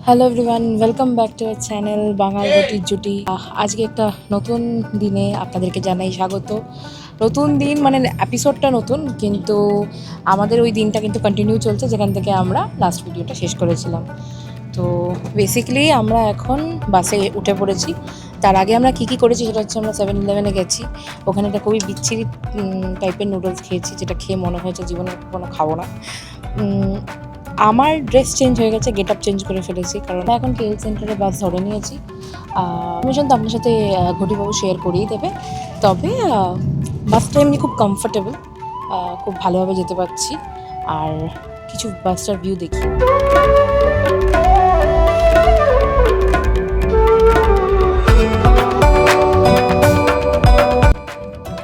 Hello everyone, welcome back to our channel Bangal রুটির জুটি। আজকে একটা নতুন দিনে আপনাদেরকে জানাই স্বাগত। নতুন দিন মানে এপিসোডটা নতুন, কিন্তু আমাদের ওই দিনটা কিন্তু কন্টিনিউ চলছে যেখান থেকে আমরা লাস্ট ভিডিওটা শেষ করেছিলাম। তো বেসিক্যালি আমরা এখন বাসে উঠে পড়েছি। তার আগে আমরা কী কী করেছি সেটা হচ্ছে, আমরা 7-Eleven গেছি। ওখানে একটা খুবই বিচ্ছিরি টাইপের নুডলস খেয়েছি, যেটা খেয়ে মনে হয়েছে জীবনে কোনো খাবো না। আমার ড্রেস চেঞ্জ হয়ে গেছে, গেট আপ চেঞ্জ করে ফেলেছি, কারণ এখন কেএল সেন্টারে বাস ধরে নিয়েছি। মিশন তো আপনার সাথে ঘটিবাবু শেয়ার করেই দেবে। তবে বাসটা এমনি খুব কমফোর্টেবল, খুব ভালোভাবে যেতে পারছি। আর কিছু বাসটার ভিউ দেখি।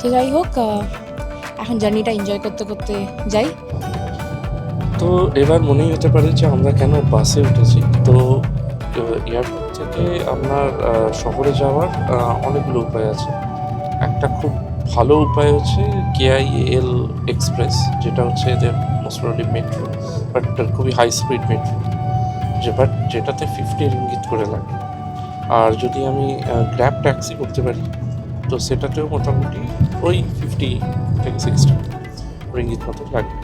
তো যাই হোক, এখন জার্নিটা এনজয় করতে করতে যাই। তো এবার মনেই হতে পারে যে আমরা কেন বাসে উঠেছি। তো এয়ারপোর্ট থেকে আপনার শহরে যাওয়ার অনেকগুলো উপায় আছে। একটা খুব ভালো উপায় হচ্ছে কেআইএল এক্সপ্রেস, যেটা হচ্ছে এদের মোস্ট প্রবাবলি মেট্রো, বাট খুবই হাই স্পিড মেট্রো, যেটাতে 50 রিঙ্গিত করে লাগে। আর যদি আমি গ্র্যাব ট্যাক্সি করতে পারি, তো সেটাতেও মোটামুটি ওই 50 থেকে 60 রিঙ্গিত মতো লাগে।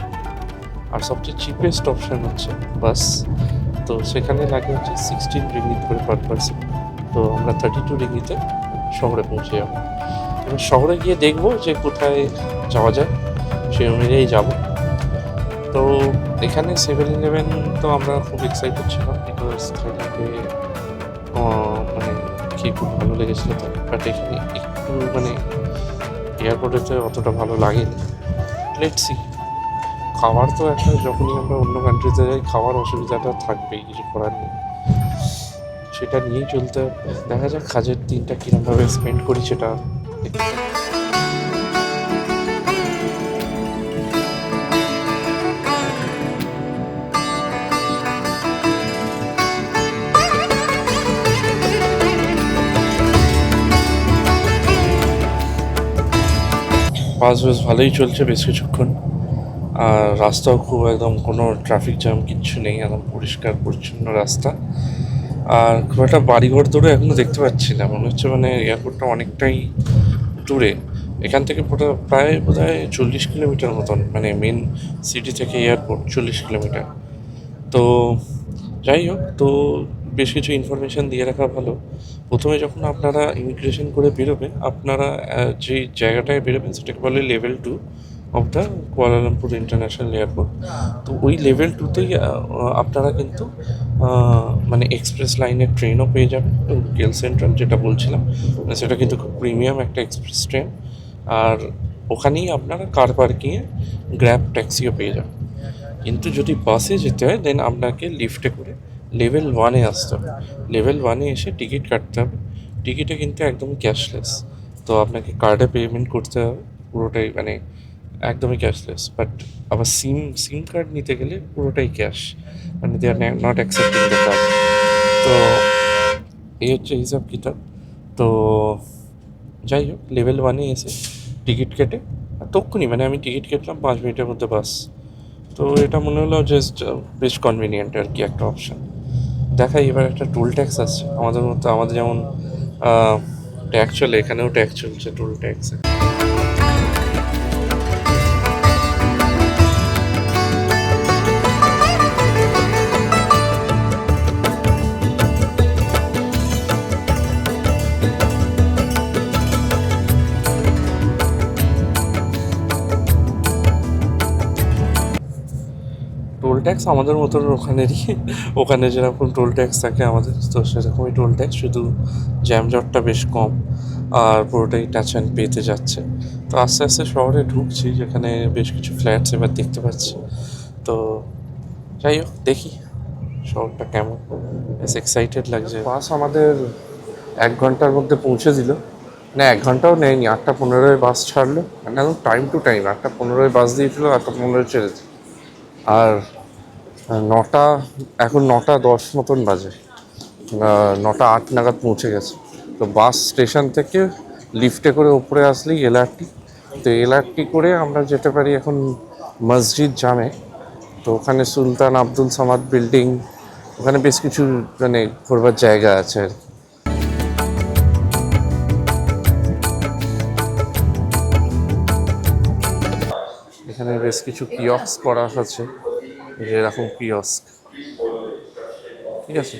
আর সবচেয়ে চিপেস্ট অপশান হচ্ছে বাস, তো সেখানে লাগে হচ্ছে 16 রিঙ্গিত করে পার পার্সন। তো আমরা 32 রিঙ্গিতে শহরে পৌঁছে যাবো। এবার শহরে গিয়ে দেখবো যে কোথায় যাওয়া যায়, সেই অনুযায়ী যাবো। তো এখানে 7-Eleven তো আমরা খুব এক্সাইটেড ছিলাম, বিকজ থাইল্যান্ডে মানে খেয়ে খুব ভালো লেগেছিলো তাই। বাট এখানে একটু মানে এয়ারপোর্টেতে অতটা ভালো লাগেনি। Let's see. খাবার তো একটা, যখনই আমরা অন্য কান্ট্রিতে যাই খাওয়ার অসুবিধাটা থাকবেই, কিছু করার নেই, সেটা নিয়েই চলতে হবে। দেখা যাক কাজের দিনটা কীরকমভাবে স্পেন্ড করি সেটা দেখতে হবে। বাস বেশ ভালোই চলছে বেশ কিছুক্ষণ। আর রাস্তাও খুব একদম কোনো ট্রাফিক জ্যাম কিচ্ছু নেই, একদম পরিষ্কার পরিচ্ছন্ন রাস্তা। আর খুব একটা বাড়িঘর দূরে এখনও দেখতে পাচ্ছি না, মনে হচ্ছে মানে এয়ারপোর্টটা অনেকটাই দূরে। এখান থেকে প্রায় বোধ হয় 40 কিলোমিটার মতন, মানে মেন সিটি থেকে এয়ারপোর্ট 40 কিলোমিটার। তো যাই হোক, তো বেশ কিছু ইনফরমেশান দিয়ে রাখা ভালো। প্রথমে যখন আপনারা ইমিগ্রেশন করে বেরোবেন, আপনারা যে জায়গাটায় বেরোবেন সেটাকে বলে level 2 of the Kuala Lumpur international airport. তো ওই লেভেল 2তেই আপনারা কিন্তু মানে এক্সপ্রেস লাইনের ট্রেনও পেয়ে যাবেন, গেল সেন্ট্রাল যেটা বলছিলাম, মানে সেটা কিন্তু খুব প্রিমিয়াম একটা এক্সপ্রেস ট্রেন। আর ওখানেই আপনারা কার পার্কিংয়ে গ্র্যাব ট্যাক্সিও পেয়ে যাবেন। কিন্তু যদি বাসে যেতে হয় দেন আপনাকে লিফটে করে লেভেল 1-এ আসতে হবে। লেভেল 1-এ এসে টিকিট কাটতে হবে। টিকিটে কিন্তু একদমই ক্যাশলেস, তো আপনাকে কার্ডে পেমেন্ট করতে হবে পুরোটাই, মানে একদমই ক্যাশলেস। বাট আবার সিম কার্ড নিতে গেলে পুরোটাই ক্যাশ, মানে they are not accepting the card. তো এই হচ্ছে হিসাব কিতাব। তো যাই হোক, লেভেল 1-এ এসে টিকিট কেটে তক্ষুনি, মানে আমি টিকিট কেটলাম 5 মিনিটের মধ্যে বাস। তো এটা মনে হলো জাস্ট বেশ কনভিনিয়েন্ট আর কি একটা অপশান। দেখাই এবার একটা টোল ট্যাক্স আসছে আমাদের মতো, আমাদের যেমন ট্যাক্স চলে এখানেও ট্যাক্স চলছে, টোল ট্যাক্সে। টোল ট্যাক্স আমাদের মতন ওখানেরই, ওখানে যেরকম টোল ট্যাক্স থাকে আমাদের, তো সেরকমই টোল ট্যাক্স, শুধু জ্যামজটটা বেশ কম। আর পুরোটাই টাচ অ্যান্ড পেতে যাচ্ছে। তো আস্তে আস্তে শহরে ঢুকছি, যেখানে বেশ কিছু ফ্ল্যাটস এবার দেখতে পাচ্ছি। তো যাই হোক, দেখি শহরটা কেমন, বেশ এক্সাইটেড লাগছে। বাস আমাদের 1 ঘন্টার মধ্যে পৌঁছে দিল। না, 1 ঘন্টাও নেয়নি, 8:15 বাস ছাড়লো, মানে একদম টাইম টু টাইম 8:15 বাস দিয়েছিল, 8:15 ছেড়েছে। আর নটা, এখন 9:10 মতন বাজে, 9:08 নাগাদ পৌঁছে গেছে। তো বাস স্টেশন থেকে লিফটে করে ওপরে আসলেই এলআরটি। তো এলআরটি করে আমরা যেতে পারি এখন মসজিদ জামে। তো ওখানে সুলতান আব্দুল সামাদ বিল্ডিং, ওখানে বেশ কিছু মানে ঘোরবার জায়গা আছে আর কি। এখানে বেশ কিছু কিয়স্ক করা আছে, এরকম কিয়স্ক। ঠিক আছে,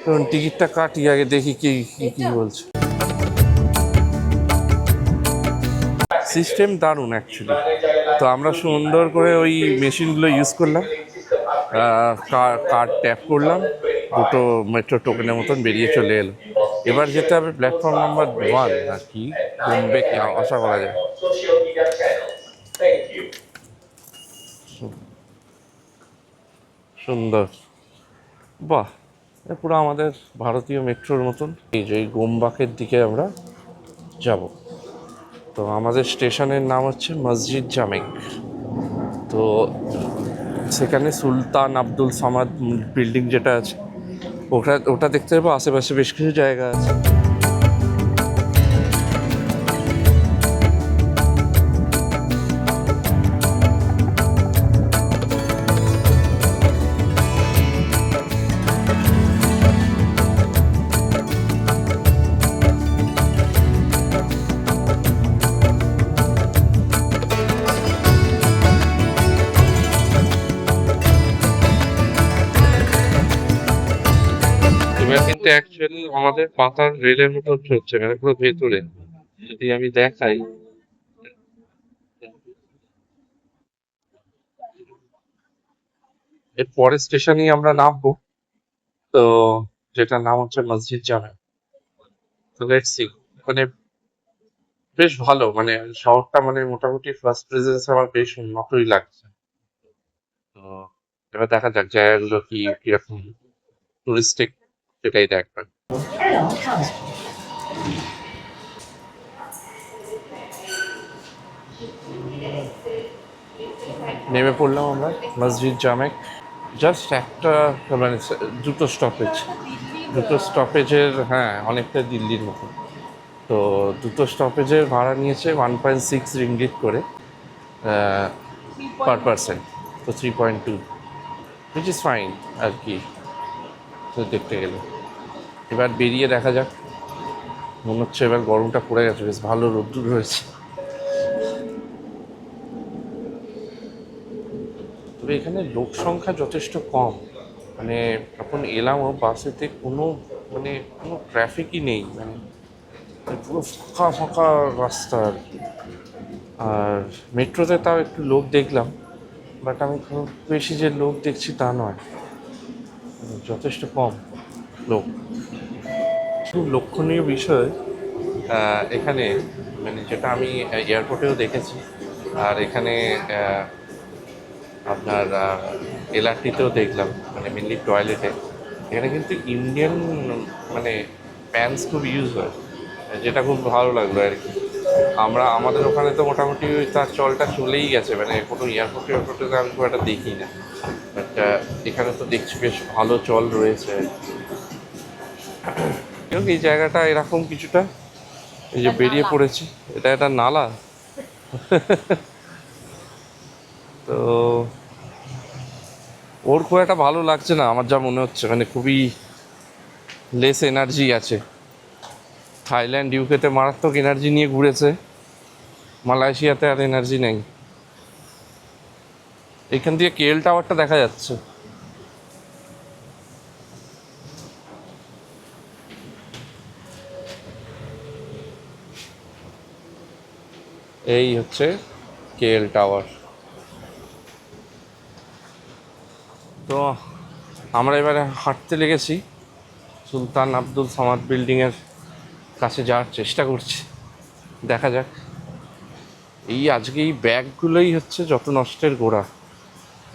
তখন টিকিটটা কাটি, আগে দেখি কি কি কি বলছে। সিস্টেম দারুণ অ্যাকচুয়ালি। তো আমরা সুন্দর করে ওই মেশিনগুলো ইউজ করলাম, কার্ড ট্যাপ করলাম, দুটো মেট্রো টোকেনের মতন বেরিয়ে চলে এলো। এবার যেতে হবে প্ল্যাটফর্ম নাম্বার 1 আর কি, কমবে কি আশা করা যায়। সুন্দর, বাহ, পুরো আমাদের ভারতীয় মেট্রোর মতন। এই যে এই গোমবাকের দিকে আমরা যাব। তো আমাদের স্টেশনের নাম হচ্ছে মসজিদ জামেক। তো সেখানে সুলতান আব্দুল সামাদ বিল্ডিং যেটা আছে, ওটা ওটা দেখতে পাবো। আশেপাশে বেশ কিছু জায়গা আছে। এবার কিন্তু অ্যাকচুয়ালি আমাদের পাতার রেলের মতো হচ্ছে, মানে পুরো ভেতরে। যদি আমি দেখাই, এর পরের স্টেশনেই আমরা নামবো। তো যেটার নাম হচ্ছে মসজিদ জামে। তো লেটস সি, মানে বেশ ভালো, মানে শহরটা মানে মোটামুটি ফার্স্ট প্রেজেন্স আমার বেশ উন্নতই লাগছে। তো এবার দেখা যাক জায়গাগুলো কি কিরকম টুরিস্টিক, সেটাই দেখবেন। নেমে পড়লাম আমরা মসজিদ জামেক। জাস্ট একটা মানে দুটো স্টপেজ, দুটো স্টপেজের, হ্যাঁ অনেকটা দিল্লির মতো। তো দুটো স্টপেজের ভাড়া নিয়েছে 1.6 রিঙ্গিট করে পার পারসন। তো 3.2, হুইচ ইজ ফাইন আর কি, তো দেখতে গেলে। এবার বেরিয়ে দেখা যাক। মনে হচ্ছে এবার গরমটা পড়ে গেছে, বেশ ভালো রোদ্দুর হয়েছে। তবে এখানে লোক সংখ্যা যথেষ্ট কম। মানে যখন এলামও বাসেতে মানে কোনো ট্রাফিকই নেই, মানে পুরো ফাঁকা ফাঁকা রাস্তা আর কি। আর মেট্রোতে তাও একটু লোক দেখলাম, বাট আমি খুব বেশি যে লোক দেখছি তা নয়, যথেষ্ট কম লোক। খুব লক্ষণীয় বিষয় এখানে, মানে যেটা আমি এয়ারপোর্টেও দেখেছি, আর এখানে আপনার এলআরটিতেও দেখলাম, মানে মেনলি টয়লেটে। এখানে কিন্তু ইন্ডিয়ান মানে প্যান্টস খুব ইউজ হয়, যেটা খুব ভালো লাগলো আর কি। আমাদের ওখানে তো মোটামুটি তার চলটা চলেই গেছে, মানে কোনো এয়ারপোর্টে তো আমি খুব একটা দেখি না, বাট এখানে তো দেখছি বেশ ভালো চল রয়েছে। এই জায়গাটা এরকম কিছুটা, এই যে বেরিয়ে পড়েছি, এটা একটা নালা। তো ওর খুব একটা ভালো লাগছে না আমার যা মনে হচ্ছে, মানে খুবই লেস এনার্জি আছে। থাইল্যান্ড ইউকেতে মারাত্মক এনার্জি নিয়ে ঘুরেছে, মালয়েশিয়াতে আর এনার্জি নেই। এখান দিয়ে কেএল টাওয়ারটা দেখা যাচ্ছে। এই হচ্ছে কেএল টাওয়ার। তো আমরা এবারে হাঁটতে লেগেছি, সুলতান আব্দুল সামাদ বিল্ডিংয়ের কাছে যাওয়ার চেষ্টা করছি, দেখা যাক। আজকে এই ব্যাগগুলোই হচ্ছে যত নষ্টের গোড়া।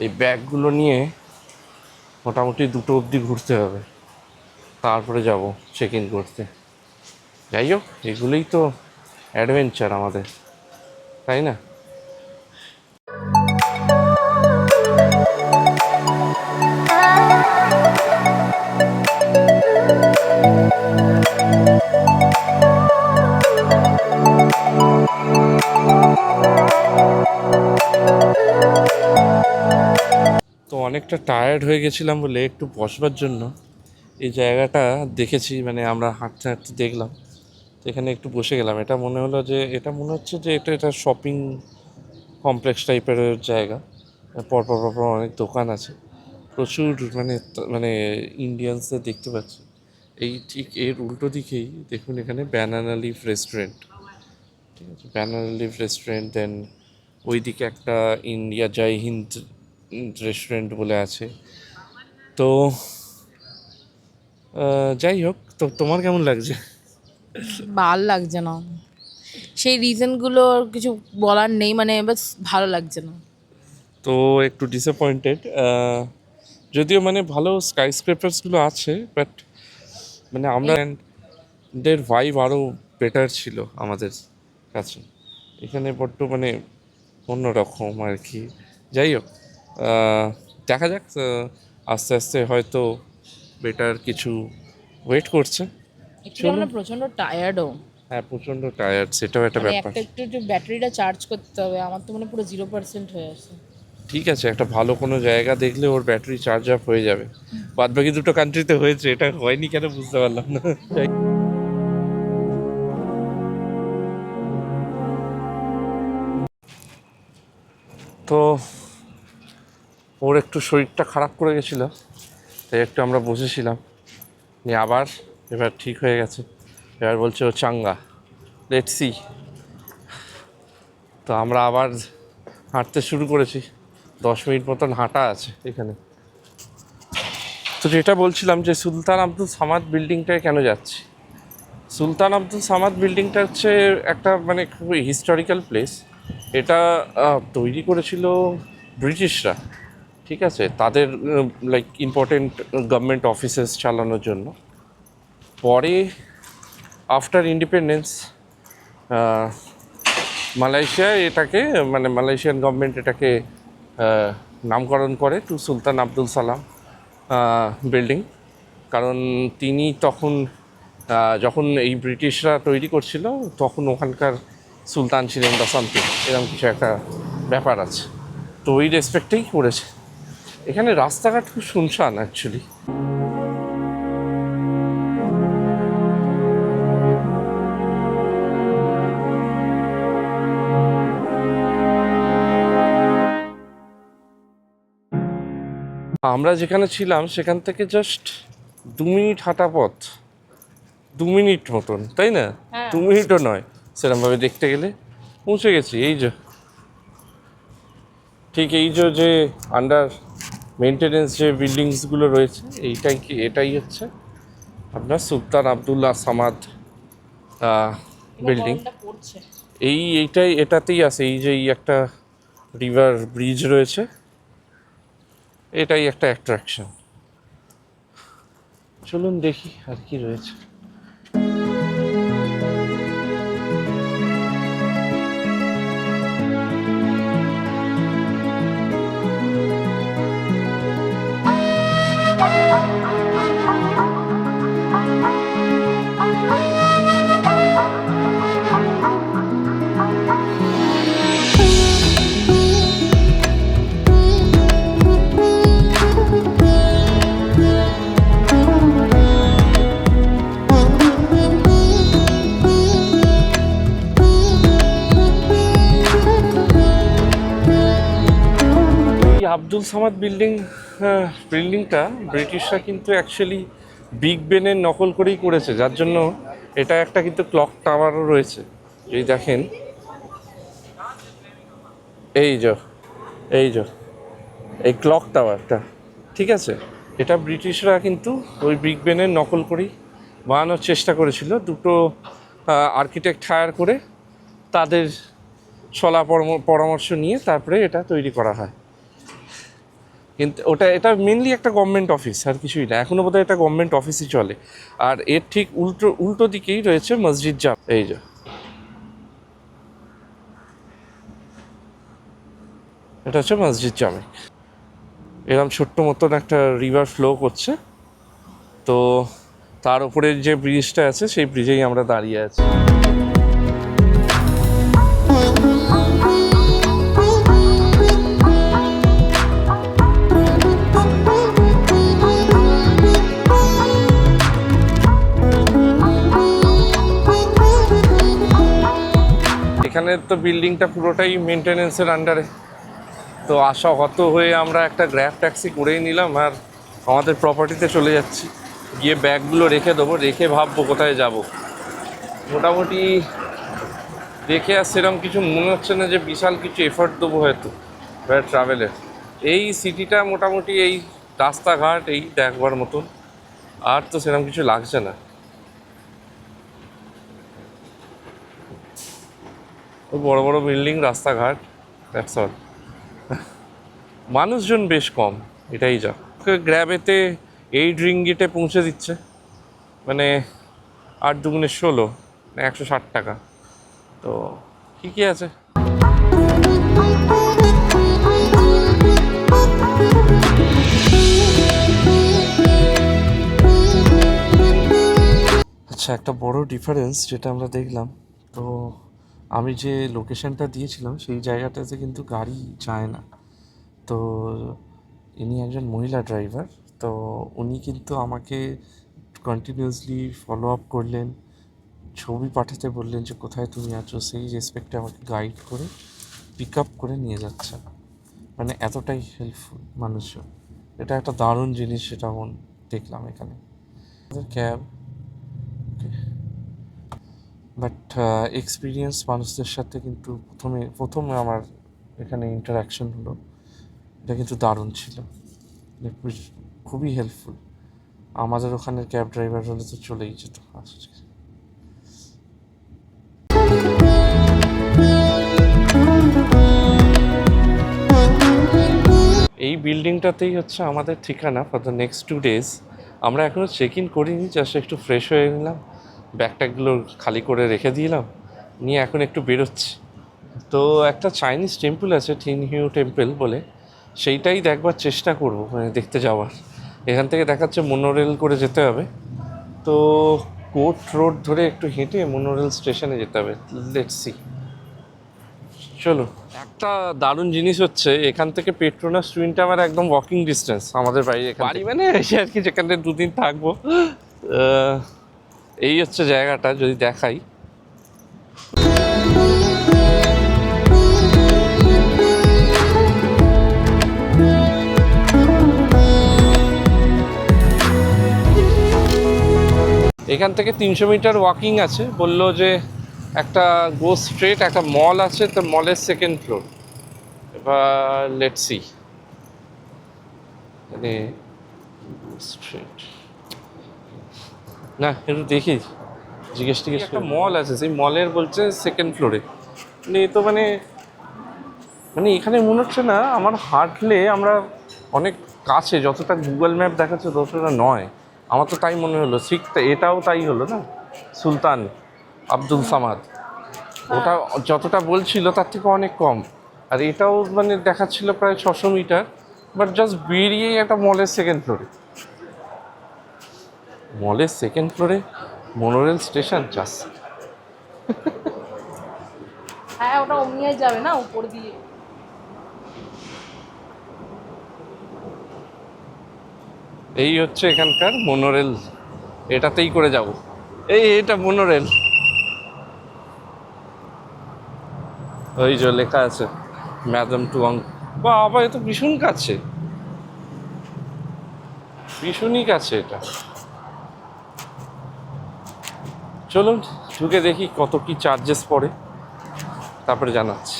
এই ব্যাগগুলো নিয়ে মোটামুটি 2টো অবধি ঘুরতে হবে, তারপরে যাব চেক ইন করতে। যাই হোক, এগুলোই তো অ্যাডভেঞ্চার আমাদের, তাই না? তো অনেকটা টায়ার্ড হয়ে গেছিলাম বলে একটু বসবার জন্য এই জায়গাটা দেখেছি, মানে আমরা হাঁটতে হাঁটতে দেখলাম, তো এখানে একটু বসে গেলাম। এটা মনে হলো যে এটা মনে হচ্ছে যে এটা শপিং কমপ্লেক্স টাইপের জায়গা। পরপর পরপর অনেক দোকান আছে, প্রচুর মানে ইন্ডিয়ানসদের দেখতে পাচ্ছি। এই ঠিক এর উল্টো দিকেই দেখুন এখানে ব্যানানা লিফ রেস্টুরেন্ট, ঠিক আছে, ব্যানানা লিফ রেস্টুরেন্ট। দেন ওইদিকে একটা ইন্ডিয়া জয় হিন্দ রেস্টুরেন্ট বলে আছে। তো যাই হোক, তো তোমার কেমন লাগছে? ভাল লাগছে না, সেই রিজনগুলো কিছু বলার নেই, মানে বাস ভালো লাগছে না। তো একটু ডিসঅ্যাপয়েন্টেড, যদিও মানে ভালো স্কাই স্ক্রেপার্সগুলো আছে, বাট মানে আমরা দের ভাইব আরও বেটার ছিল আমাদের কাছে। এখানে বড্ড মানে অন্যরকম আর কি। যাই হোক, দেখা যাক, আস্তে আস্তে হয়তো বেটার কিছু ওয়েট করছে। একটু আমরা প্রচন্ড টায়ার্ডও, হ্যাঁ, প্রচণ্ড টায়ার্ড, সেটাও একটা মানে ব্যাপার। একটু ব্যাটারিটা চার্জ করতে হবে। আমার তো মানে পুরো 0% হয়ে আছে। ঠিক আছে, একটা ভালো কোনো জায়গা দেখলে ওর ব্যাটারি চার্জ আপ হয়ে যাবে। বাদ বাকি দুটো কান্ট্রিতে হয়েছে, এটা হয়নি কেন বুঝতে পারলাম না। তো ওর একটু শরীরটা খারাপ করে গেছিলো, তাই একটু আমরা বসেছিলাম, নিয়ে আবার এবার ঠিক হয়ে গেছে। এবার বলছে ও চাঙ্গা, লেটস সি। তো আমরা আবার হাঁটতে শুরু করেছি, 10 মিনিট মতন হাঁটা আছে এখানে। তো যেটা বলছিলাম যে সুলতান আব্দুল সামাদ বিল্ডিংটায় কেন যাচ্ছি। সুলতান আব্দুল সামাদ বিল্ডিংটা হচ্ছে একটা মানে খুবই হিস্টোরিক্যাল প্লেস। এটা তৈরি করেছিল ব্রিটিশরা, ঠিক আছে, তাদের লাইক ইম্পর্টেন্ট গভর্নমেন্ট অফিসেস চালানোর জন্য। পরে আফটার ইন্ডিপেন্ডেন্স মালয়েশিয়া এটাকে মানে মালয়েশিয়ান গভর্নমেন্ট এটাকে নামকরণ করে টু সুলতান আব্দুল সালাম বিল্ডিং। কারণ তিনি তখন যখন এই ব্রিটিশরা তৈরি করছিল তখন ওখানকার সুলতান ছিলেন বা সামথিং, এরকম কিছু একটা ব্যাপার আছে। তো ওই রেসপেক্টেই করেছে। এখানে রাস্তাঘাট খুব শুনশান অ্যাকচুয়ালি। আমরা যেখানে ছিলাম সেখান থেকে জাস্ট 2 মিনিট হাঁটা পথ, 2 মিনিট মতন, তাই না? হ্যাঁ। 2 মিনিটও নয় সেরকমভাবে দেখতে গেলে। পৌঁছে গেছি এই যে, ঠিক এই যে আন্ডার মেনটেনেন্স যে বিল্ডিংসগুলো রয়েছে, এটাই হচ্ছে আপনার সুলতান আবদুল্লাহ সামাদ বিল্ডিং। এটাতেই আছে। এই একটা রিভার ব্রিজ রয়েছে, এটাই একটা অ্যাট্রাকশন। চলুন দেখি আর কি রয়েছে। আব্দুল সামাদ বিল্ডিংটা ব্রিটিশরা কিন্তু অ্যাকচুয়ালি বিগ বেনের নকল করেই করেছে, যার জন্য এটা একটা কিন্তু ক্লক টাওয়ারও রয়েছে। এই দেখেন, এই এই ক্লক টাওয়ারটা, ঠিক আছে, এটা ব্রিটিশরা কিন্তু ওই বিগ বেনের নকল করেই বানানোর চেষ্টা করেছিল। দুটো আর্কিটেক্ট হায়ার করে তাদের সলা পরামর্শ নিয়ে তারপরে এটা তৈরি করা হয়। কিন্তু এটা মেনলি একটা গভর্নমেন্ট অফিস, আর কিছুই না। এখনও বোধহয় এটা গভর্নমেন্ট অফিসই চলে। আর এর ঠিক উল্টো দিকেই রয়েছে মসজিদ জাম। এই যে এটা হচ্ছে মসজিদ জামে। এরকম ছোট্ট মতন একটা রিভার ফ্লো করছে, তো তার উপরে যে ব্রিজটা আছে সেই ব্রিজেই আমরা দাঁড়িয়ে আছি। এখানে তো বিল্ডিংটা পুরোটাই মেনটেনেন্সের আন্ডারে। তো আশা হত হয়ে আমরা একটা গ্র্যাব ট্যাক্সি করেই নিলাম আর আমাদের প্রপার্টিতে চলে যাচ্ছি। গিয়ে ব্যাগগুলো রেখে দেবো, রেখে ভাববো কোথায় যাব। মোটামুটি দেখে আর সেরকম কিছু মনে হচ্ছে না যে বিশাল কিছু এফোর্ট দেবো হয়তো ট্রাভেলের। এই সিটিটা মোটামুটি এই রাস্তাঘাট এই দেখবার মতন, আর তো সেরকম কিছু লাগছে না। ওই বড় বড় বিল্ডিং, রাস্তাঘাট, দ্যাটস অল। মানুষজন বেশ কম, এটাই যা। গ্র্যাবেতে 8 রিঙ্গিটে পৌঁছে দিচ্ছে, মানে 8 দুগুণে 16, 160 টাকা। তো ঠিকই আছে। আচ্ছা, একটা বড় ডিফারেন্স যেটা আমরা দেখলাম, তো আমি যে লোকেশনটা দিয়েছিলাম সেই জায়গাটাতে কিন্তু গাড়ি যায় না। তো ইনি একজন মহিলা ড্রাইভার, তো উনি কিন্তু আমাকে কন্টিনিউয়াসলি ফলো আপ করলেন, ছবি পাঠাতে বললেন যে কোথায় তুমি আছো, সেই রেসপেক্টে আমাকে গাইড করে পিক আপ করে নিয়ে যাচ্ছেন। মানে এতটাই হেল্পফুল মানুষজন। এটা একটা দারুণ জিনিস, সেটা দেখলাম এখানে। ক্যাব, বাট এক্সপিরিয়েন্স মানুষদের সাথে কিন্তু প্রথমে আমার এখানে ইন্টারাকশন হলো, এটা কিন্তু দারুণ ছিল, খুবই হেল্পফুল। আমাদের ওখানের ক্যাব ড্রাইভার হলে তো চলেই যেত। এই বিল্ডিংটাতেই হচ্ছে আমাদের ঠিকানা ফর দ্য নেক্সট 2 days। আমরা এখনও চেক ইন করিনি, জাস্ট একটু ফ্রেশ হয়ে নিলাম, ব্যাগট্যাগুলো খালি করে রেখে দিলাম, নিয়ে এখন একটু বেরোচ্ছি। তো একটা চাইনিজ টেম্পল আছে, টিনহিউ টেম্পল বলে, সেইটাই দেখবার চেষ্টা করব, মানে দেখতে যাওয়ার। এখান থেকে দেখাচ্ছে মোনোরেল করে যেতে হবে, তো কোর্ট রোড ধরে একটু হেঁটে মোনোরেল স্টেশনে যেতে হবে। লেটস সি, চলো। একটা দারুণ জিনিস হচ্ছে, এখান থেকে পেট্রোনাস টুইন টাওয়ার একদম ওয়াকিং ডিস্টেন্স আমাদের বাড়ি মানে এসে আর কি, যেখানে 2 দিন থাকবো। এই হচ্ছে জায়গাটা, যদি দেখাই। এখান থেকে 300 মিটার ওয়াকিং আছে। বললো যে একটা গো স্ট্রেট, একটা মল আছে, তো মলের 2nd ফ্লোর। এবার লেটস সি, মানে স্ট্রেট না, একটু দেখি, জিজ্ঞেস একটা মল আছে, সেই মলের বলছে 2nd ফ্লোরে। মানে তো মানে এখানে মনে হচ্ছে না আমার হাঁটলে আমরা অনেক কাছে, যতটা গুগল ম্যাপ দেখাচ্ছে ততটা নয়। আমার তো তাই মনে হলো। ঠিক এটাও তাই হলো না, সুলতান আব্দুল সামাদ, ওটা যতটা বলছিল তার থেকে অনেক কম। আর এটাও মানে দেখাচ্ছিল প্রায় 600 মিটার, বাট জাস্ট বেরিয়েই একটা মলের 2nd ফ্লোরে। মলের 2nd ফ্লোরে মোনোরেল স্টেশন, জাস্ট। হ্যাঁ, ওটা অমনিয়ায় যাবে না উপর দিয়ে। এই হচ্ছে এখানকার মোনোরেল, এটাতেই করে যাব। এটা মোনোরেল, ওই যে লেখা আছে ম্যাডাম টুয়াং। বাবা, এ তো ভীষণ কাছে, ভীষণই কাছে এটা। চলুন ঢুকে দেখি কত কি চার্জেস পড়ে, তারপরে জানাচ্ছি।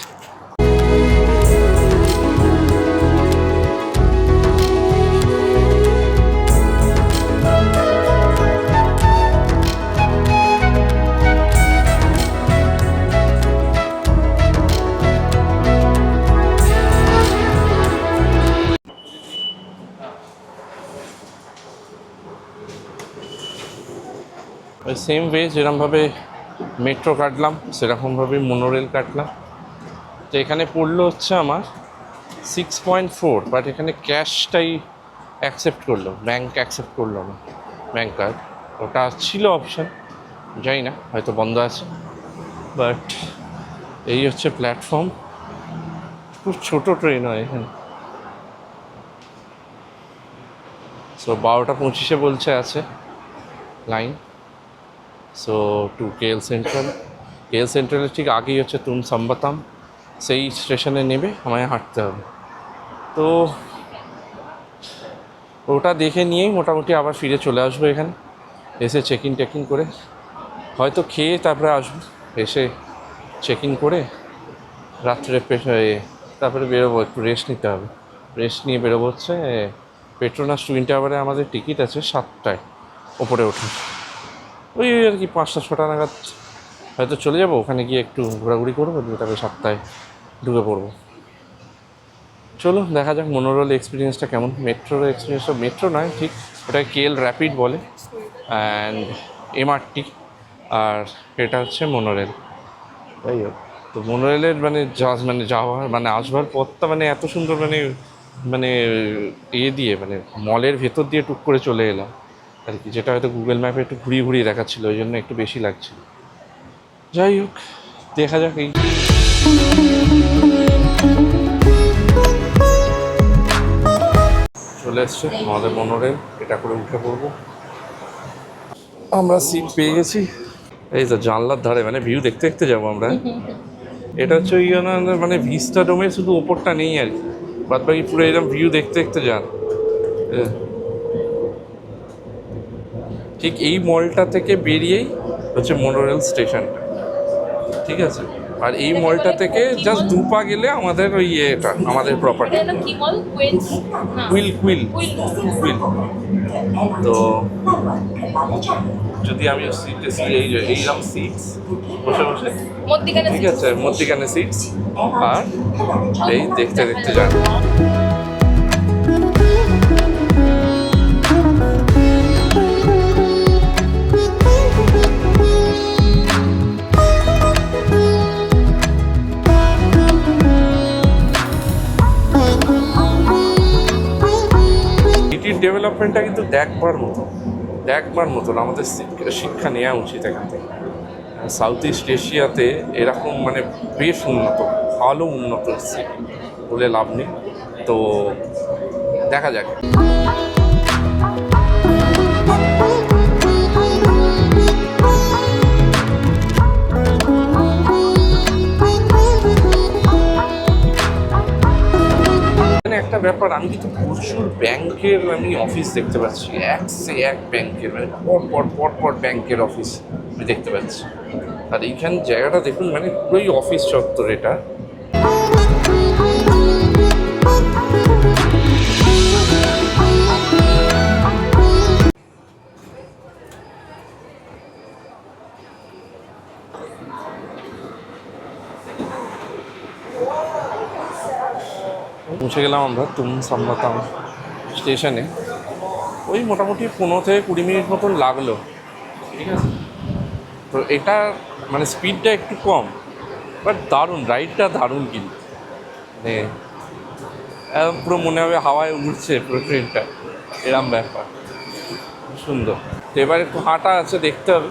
ওই সেম ওয়ে যেরকমভাবে মেট্রো কাটলাম, সেরকমভাবে মোনোরেল কাটলাম। তো এখানে পড়লো হচ্ছে আমার 6.4, বাট এখানে ক্যাশটাই অ্যাকসেপ্ট করলো, ব্যাঙ্ক অ্যাকসেপ্ট করলো না, ব্যাঙ্ক কার্ড। ওটা ছিল অপশান, জানি না, হয়তো বন্ধ আছে। বাট এই হচ্ছে প্ল্যাটফর্ম, খুব ছোটো ট্রেন হয় এখানে। সো 12:25 বলছে আছে line. So to KL central, KL সেন্ট্রালের ঠিক আগেই হচ্ছে তুম সাম্বাতাম, সেই স্টেশনে নেমে আমায় হাঁটতে হবে। তো ওটা দেখে নিয়েই মোটামুটি আবার ফিরে চলে আসবো এখানে, এসে চেক ইন করে হয়তো খেয়ে তারপরে আসবো, এসে চেক ইন করে রাত্রে তারপরে বেরোবো, একটু রেস্ট নিতে হবে। রেস্ট নিয়ে বেরোবো হচ্ছে পেট্রোনাস টুইন টাওয়ারে আমাদের টিকিট আছে 7টায় ওপরে ওঠে, ওই আর কি 5টা-6টা নাগাদ হয়তো চলে যাবো, ওখানে গিয়ে একটু ঘোরাঘুরি করবো, দিয়ে তারপরে 7টায় ঢুকে পড়বো। চলো দেখা যাক মোনোরেল এক্সপিরিয়েন্সটা কেমন। মেট্রোর এক্সপিরিয়েন্সটা মেট্রো নয় ঠিক, ওটাকে কেএল র্যাপিড বলে, অ্যান্ড এমআরটি, আর এটা হচ্ছে মোনোরেল। তাই হোক, তো মোনোরেলের মানে যাওয়ার মানে আসবার পথটা মানে এত সুন্দর, মানে দিয়ে মানে মলের ভেতর দিয়ে টুক করে চলে এলাম আর কি, যেটা হয়তো গুগল ম্যাপে একটু ঘুরিয়ে ঘুরিয়ে দেখাচ্ছিলো, ওই জন্য একটু বেশি লাগছিল। যাই হোক, দেখা যাক। এই চলে এসছে আমাদের মোনোরেল, এটা করে উঠে পড়বো। আমরা সিট পেয়ে গেছি, এই তো জানলার ধারে, মানে ভিউ দেখতে দেখতে যাবো আমরা। এটা হচ্ছে ওই মানে ভিস্টা ডোমের শুধু ওপরটা নেই আর কি, বাদ বাকি পুরো এরকম ভিউ দেখতে দেখতে যান। ঠিক এই মলটা থেকে বেরিয়েই হচ্ছে মোনোরেল স্টেশনটা, ঠিক আছে। আর এই মলটা থেকে জাস্ট 2 পা গেলে আমাদের ওই এটা আমাদের প্রপার্টি, কুইল। তো যদি আমি সিটে এইরকম সিটস বসে বসে, ঠিক আছে, মধ্যিখানে সিটস, আর এই দেখতে দেখতে যান। সিটির ডেভেলপমেন্টটা কিন্তু দেখবার মতন আমাদের শিক্ষা নেওয়া উচিত এখান থেকে। সাউথ ইস্ট এশিয়াতে এরকম মানে বেশ উন্নত, ভালো উন্নত সিটি বলে লাভ নেই। তো দেখা যাক। একটা ব্যাপার, আমি কিন্তু প্রচুর ব্যাংকের অফিস দেখতে পাচ্ছি, এক ব্যাংকের, মানে পর ব্যাংকের অফিস আমি দেখতে পাচ্ছি। আর এইখান জায়গাটা দেখুন, মানে পুরোই অফিস চত্বর এটা। পৌঁছে গেলাম আমরা তুম সাম্বাতাম স্টেশনে, ওই মোটামুটি 15 থেকে 20 মিনিট মতন লাগলো, ঠিক আছে। তো এটা মানে স্পিডটা একটু কম, বাট দারুণ, রাইডটা দারুণ, কিন্তু মানে একদম পুরো মনে হবে হাওয়ায় উড়ছে পুরো ট্রেনটা, এরম ব্যাপার, সুন্দর। তো এবার একটু হাঁটা আছে, দেখতে হবে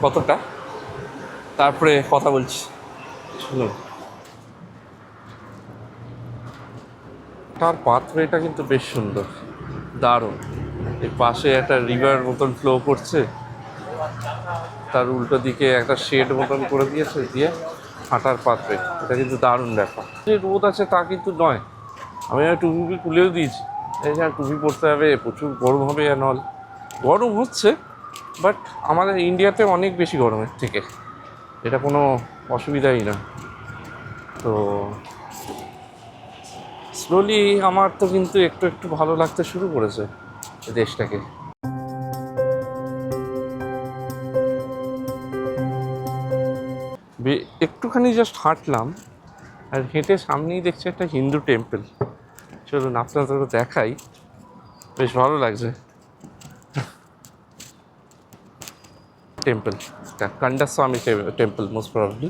কতটা, তারপরে কথা বলছি, শুনুন। তার পাথওয়েটা কিন্তু বেশ সুন্দর, দারুণ। এই পাশে একটা রিভার মতন ফ্লো করছে, তার উল্টো দিকে একটা শেড মতন করে দিয়েছে, দিয়ে হাঁটার পাথওয়ে, এটা কিন্তু দারুণ ব্যাপার। যে রোদ আছে তা কিন্তু নয়, আমি টুপি খুলেও দিয়েছি, এই যে টুপি পরতে হবে, প্রচুর গরম হবে, নল গরম হচ্ছে, বাট আমাদের ইন্ডিয়াতে অনেক বেশি গরমের থেকে, এটা কোনো অসুবিধাই না। তো স্লোলি আমার তো কিন্তু একটু ভালো লাগতে শুরু করেছে এই দেশটাকে। একটুখানি জাস্ট হাঁটলাম, আর হেঁটে সামনেই দেখছি একটা হিন্দু টেম্পল। চলুন আপনাদের দেখাই, বেশ ভালো লাগছে। টেম্পল, কান্ডাস্বামী টেম্পল মোস্ট প্রবাবলি,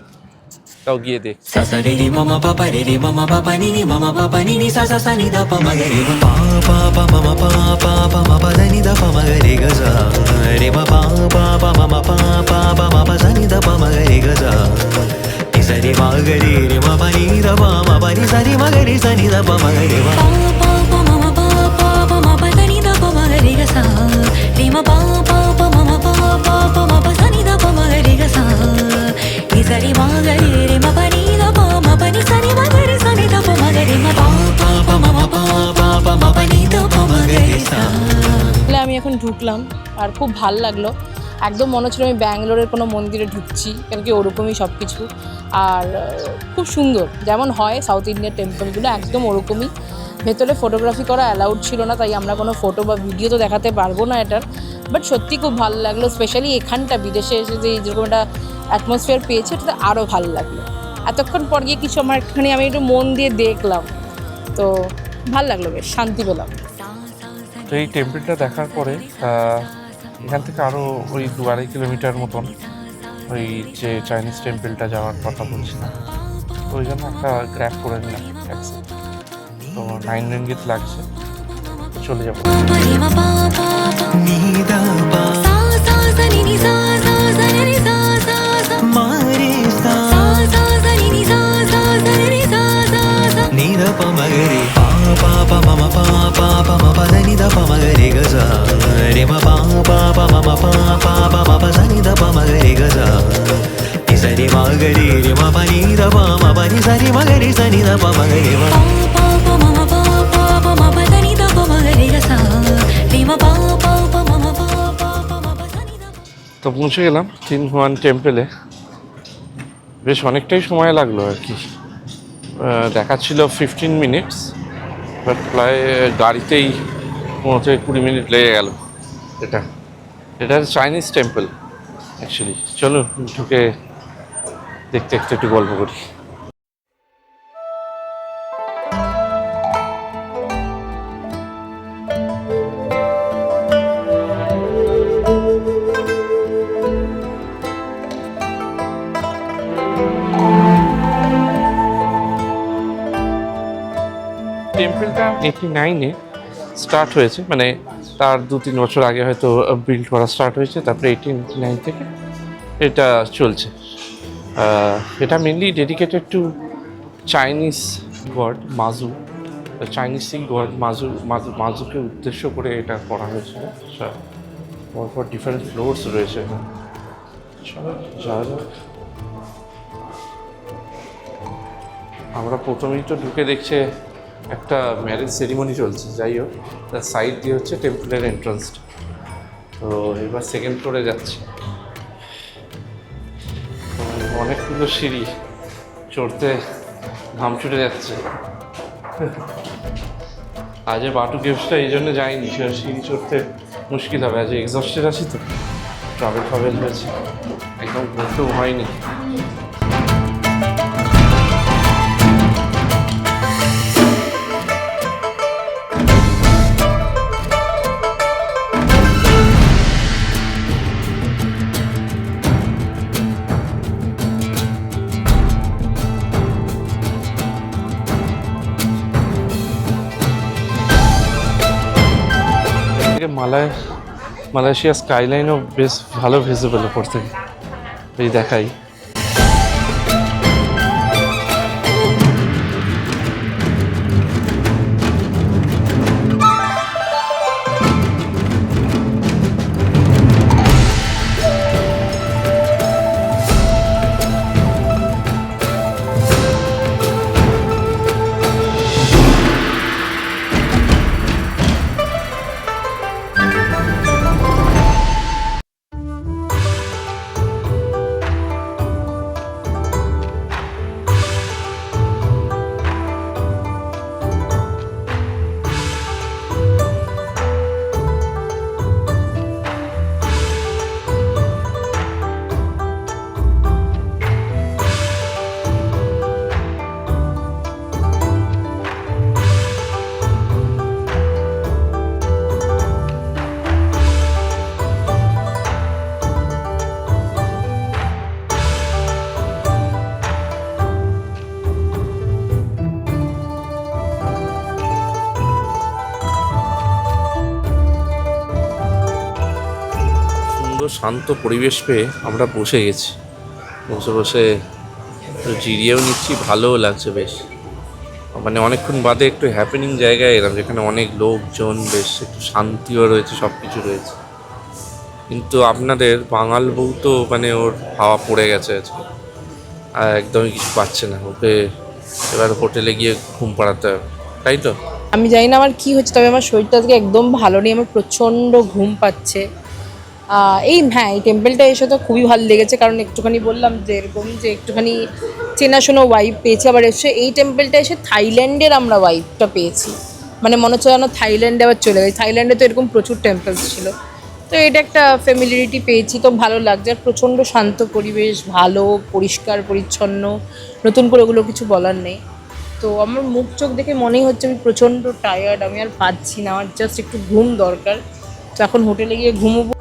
তাও গিয়ে দেখ। Sa re re mama papa re re mama papa ni ni mama papa ni ni sa sa sa ni da pa ma ga re pa pa pa mama pa pa pa ma pa da ni da pa ma ga re ga sa re ma pa pa pa mama pa pa pa ma pa sa ni da pa ma ga re ga sa ni sa re ma ga re ma pa ni da pa ma pa ni sa re ma ga re sa ni da pa ma ga re ma pa pa mama pa pa ma pa da ni da pa ma ga re ga sa re ma pa pa mama pa pa ma pa sa ni da pa ma ga re ga sa ঢুকলাম আর খুব ভাল লাগলো। একদম মনে হচ্ছিল আমি ব্যাঙ্গালোরের কোনো মন্দিরে ঢুকছি, কেন কি ওরকমই সব কিছু। আর খুব সুন্দর, যেমন হয় সাউথ ইন্ডিয়ান টেম্পলগুলো একদম ওরকমই। ভেতরে ফটোগ্রাফি করা অ্যালাউড ছিল না, তাই আমরা কোনো ফটো বা ভিডিও তো দেখাতে পারবো না এটার। বাট সত্যি খুব ভালো লাগলো, স্পেশালি এখানটা বিদেশে এসে যে যেরকম একটা অ্যাটমসফিয়ার পেয়েছে, এটাতে আরও ভালো লাগলো। এতক্ষণ পর গিয়ে কিছু আমার একটুখানি আমি একটু মন দিয়ে দেখলাম, তো ভালো লাগলো, বেশ শান্তি পেলাম। তো এই টেম্পলটা দেখার পরে এখান থেকে আরও ওই 2-2.5 কিলোমিটার মতন ওই যে চাইনিজ টেম্পলটা যাওয়ার কথা বলছিলাম, তো ওই জন্য একটা গ্র্যাব করে নিলাম ট্যাক্সি। তো 9 রিঙ্গিত লাগছে, তো চলে যাবো। তো পৌঁছে গেলাম তিন হুয়ান টেম্পলে। বেশ অনেকটাই সময় লাগলো আর কি, দেখাচ্ছিল 15 মিনিটস, বাট প্রায় গাড়িতেই 15-20 মিনিট লেগে গেল। এটা চাইনিজ টেম্পল অ্যাকচুয়ালি। চলুন ঢুকে দেখতে দেখতে একটু গল্প করি। টেম্পলটা 89-এ স্টার্ট হয়েছে, মানে তার 2-3 বছর আগে হয়তো বিল্ড করা স্টার্ট হয়েছে, তারপরে 1889 থেকে এটা চলছে। এটা mainly dedicated to Chinese god Mazu, Chinese god মাজুকে উদ্দেশ্য করে এটা করা হয়েছিল। পরপর ডিফারেন্ট ফ্লোরস রয়েছে। চলো যাওয়া যাক। আমরা প্রথমেই তো ঢুকে দেখছে একটা ম্যারেজ সেরিমনি চলছে। যাই হোক, তার সাইড দিয়ে হচ্ছে টেম্পলের এন্ট্রান্সটা। তো এবার সেকেন্ড ফ্লোরে যাচ্ছি। অনেকগুলো সিঁড়ি চড়তে ঘাম ছুটে যাচ্ছে। আজ বাটু কেভসটা এই জন্য যাইনি, সিঁড়ি চড়তে মুশকিল হবে। আজ এক্সস্টেড আছি তো, ট্রাভেল হয়েছে, একদম ঘুরতেও হয়নি। মালয়েশিয়া স্কাইলাইনও বেশ ভালো ভিজিবল উপর থেকে, এই দেখাই। শান্ত পরিবেশ পেয়ে আমরা বসে গেছি। বসে জিরিয়েও নিচ্ছি, ভালোও লাগছে বেশ। মানে অনেকক্ষণ বাদে একটু হ্যাপেনিং জায়গায় এলাম, যেখানে অনেক লোকজন, বেশ একটু শান্তিও রয়েছে, সব কিছু রয়েছে। কিন্তু আপনাদের বাঙাল বউ তো মানে ওর হাওয়া পড়ে গেছে আজকে, আর একদমই কিছু পাচ্ছে না। ওকে এবার হোটেলে গিয়ে ঘুম পাড়াতে হবে। তাই তো? আমি জানি না আমার কি হচ্ছে, তবে আমার শরীরটা আজকে একদম ভালো নেই, আমার প্রচণ্ড ঘুম পাচ্ছে। এই টেম্পলটা এসে তো খুবই ভালো লেগেছে, কারণ একটুখানি বললাম যে এরকম যে একটুখানি চেনাশোনা ওয়াইব পেয়েছি। আবার এসে এই টেম্পলটা এসে থাইল্যান্ডের আমরা ওয়াইবটা পেয়েছি, মানে মনে হচ্ছে যেন থাইল্যান্ডে আবার চলে গেছি। থাইল্যান্ডে তো এরকম প্রচুর টেম্পলস ছিল, তো এটা একটা ফ্যামিলিয়ারিটি পেয়েছি, তো ভালো লাগছে। আর প্রচণ্ড শান্ত পরিবেশ, ভালো পরিষ্কার পরিচ্ছন্ন, নতুন করে ওগুলো কিছু বলার নেই। তো আমার মুখ চোখ দেখে মনেই হচ্ছে আমি প্রচণ্ড টায়ার্ড, আমি আর পাচ্ছি না, আমার জাস্ট একটু ঘুম দরকার। তো এখন হোটেলে গিয়ে ঘুমোবো।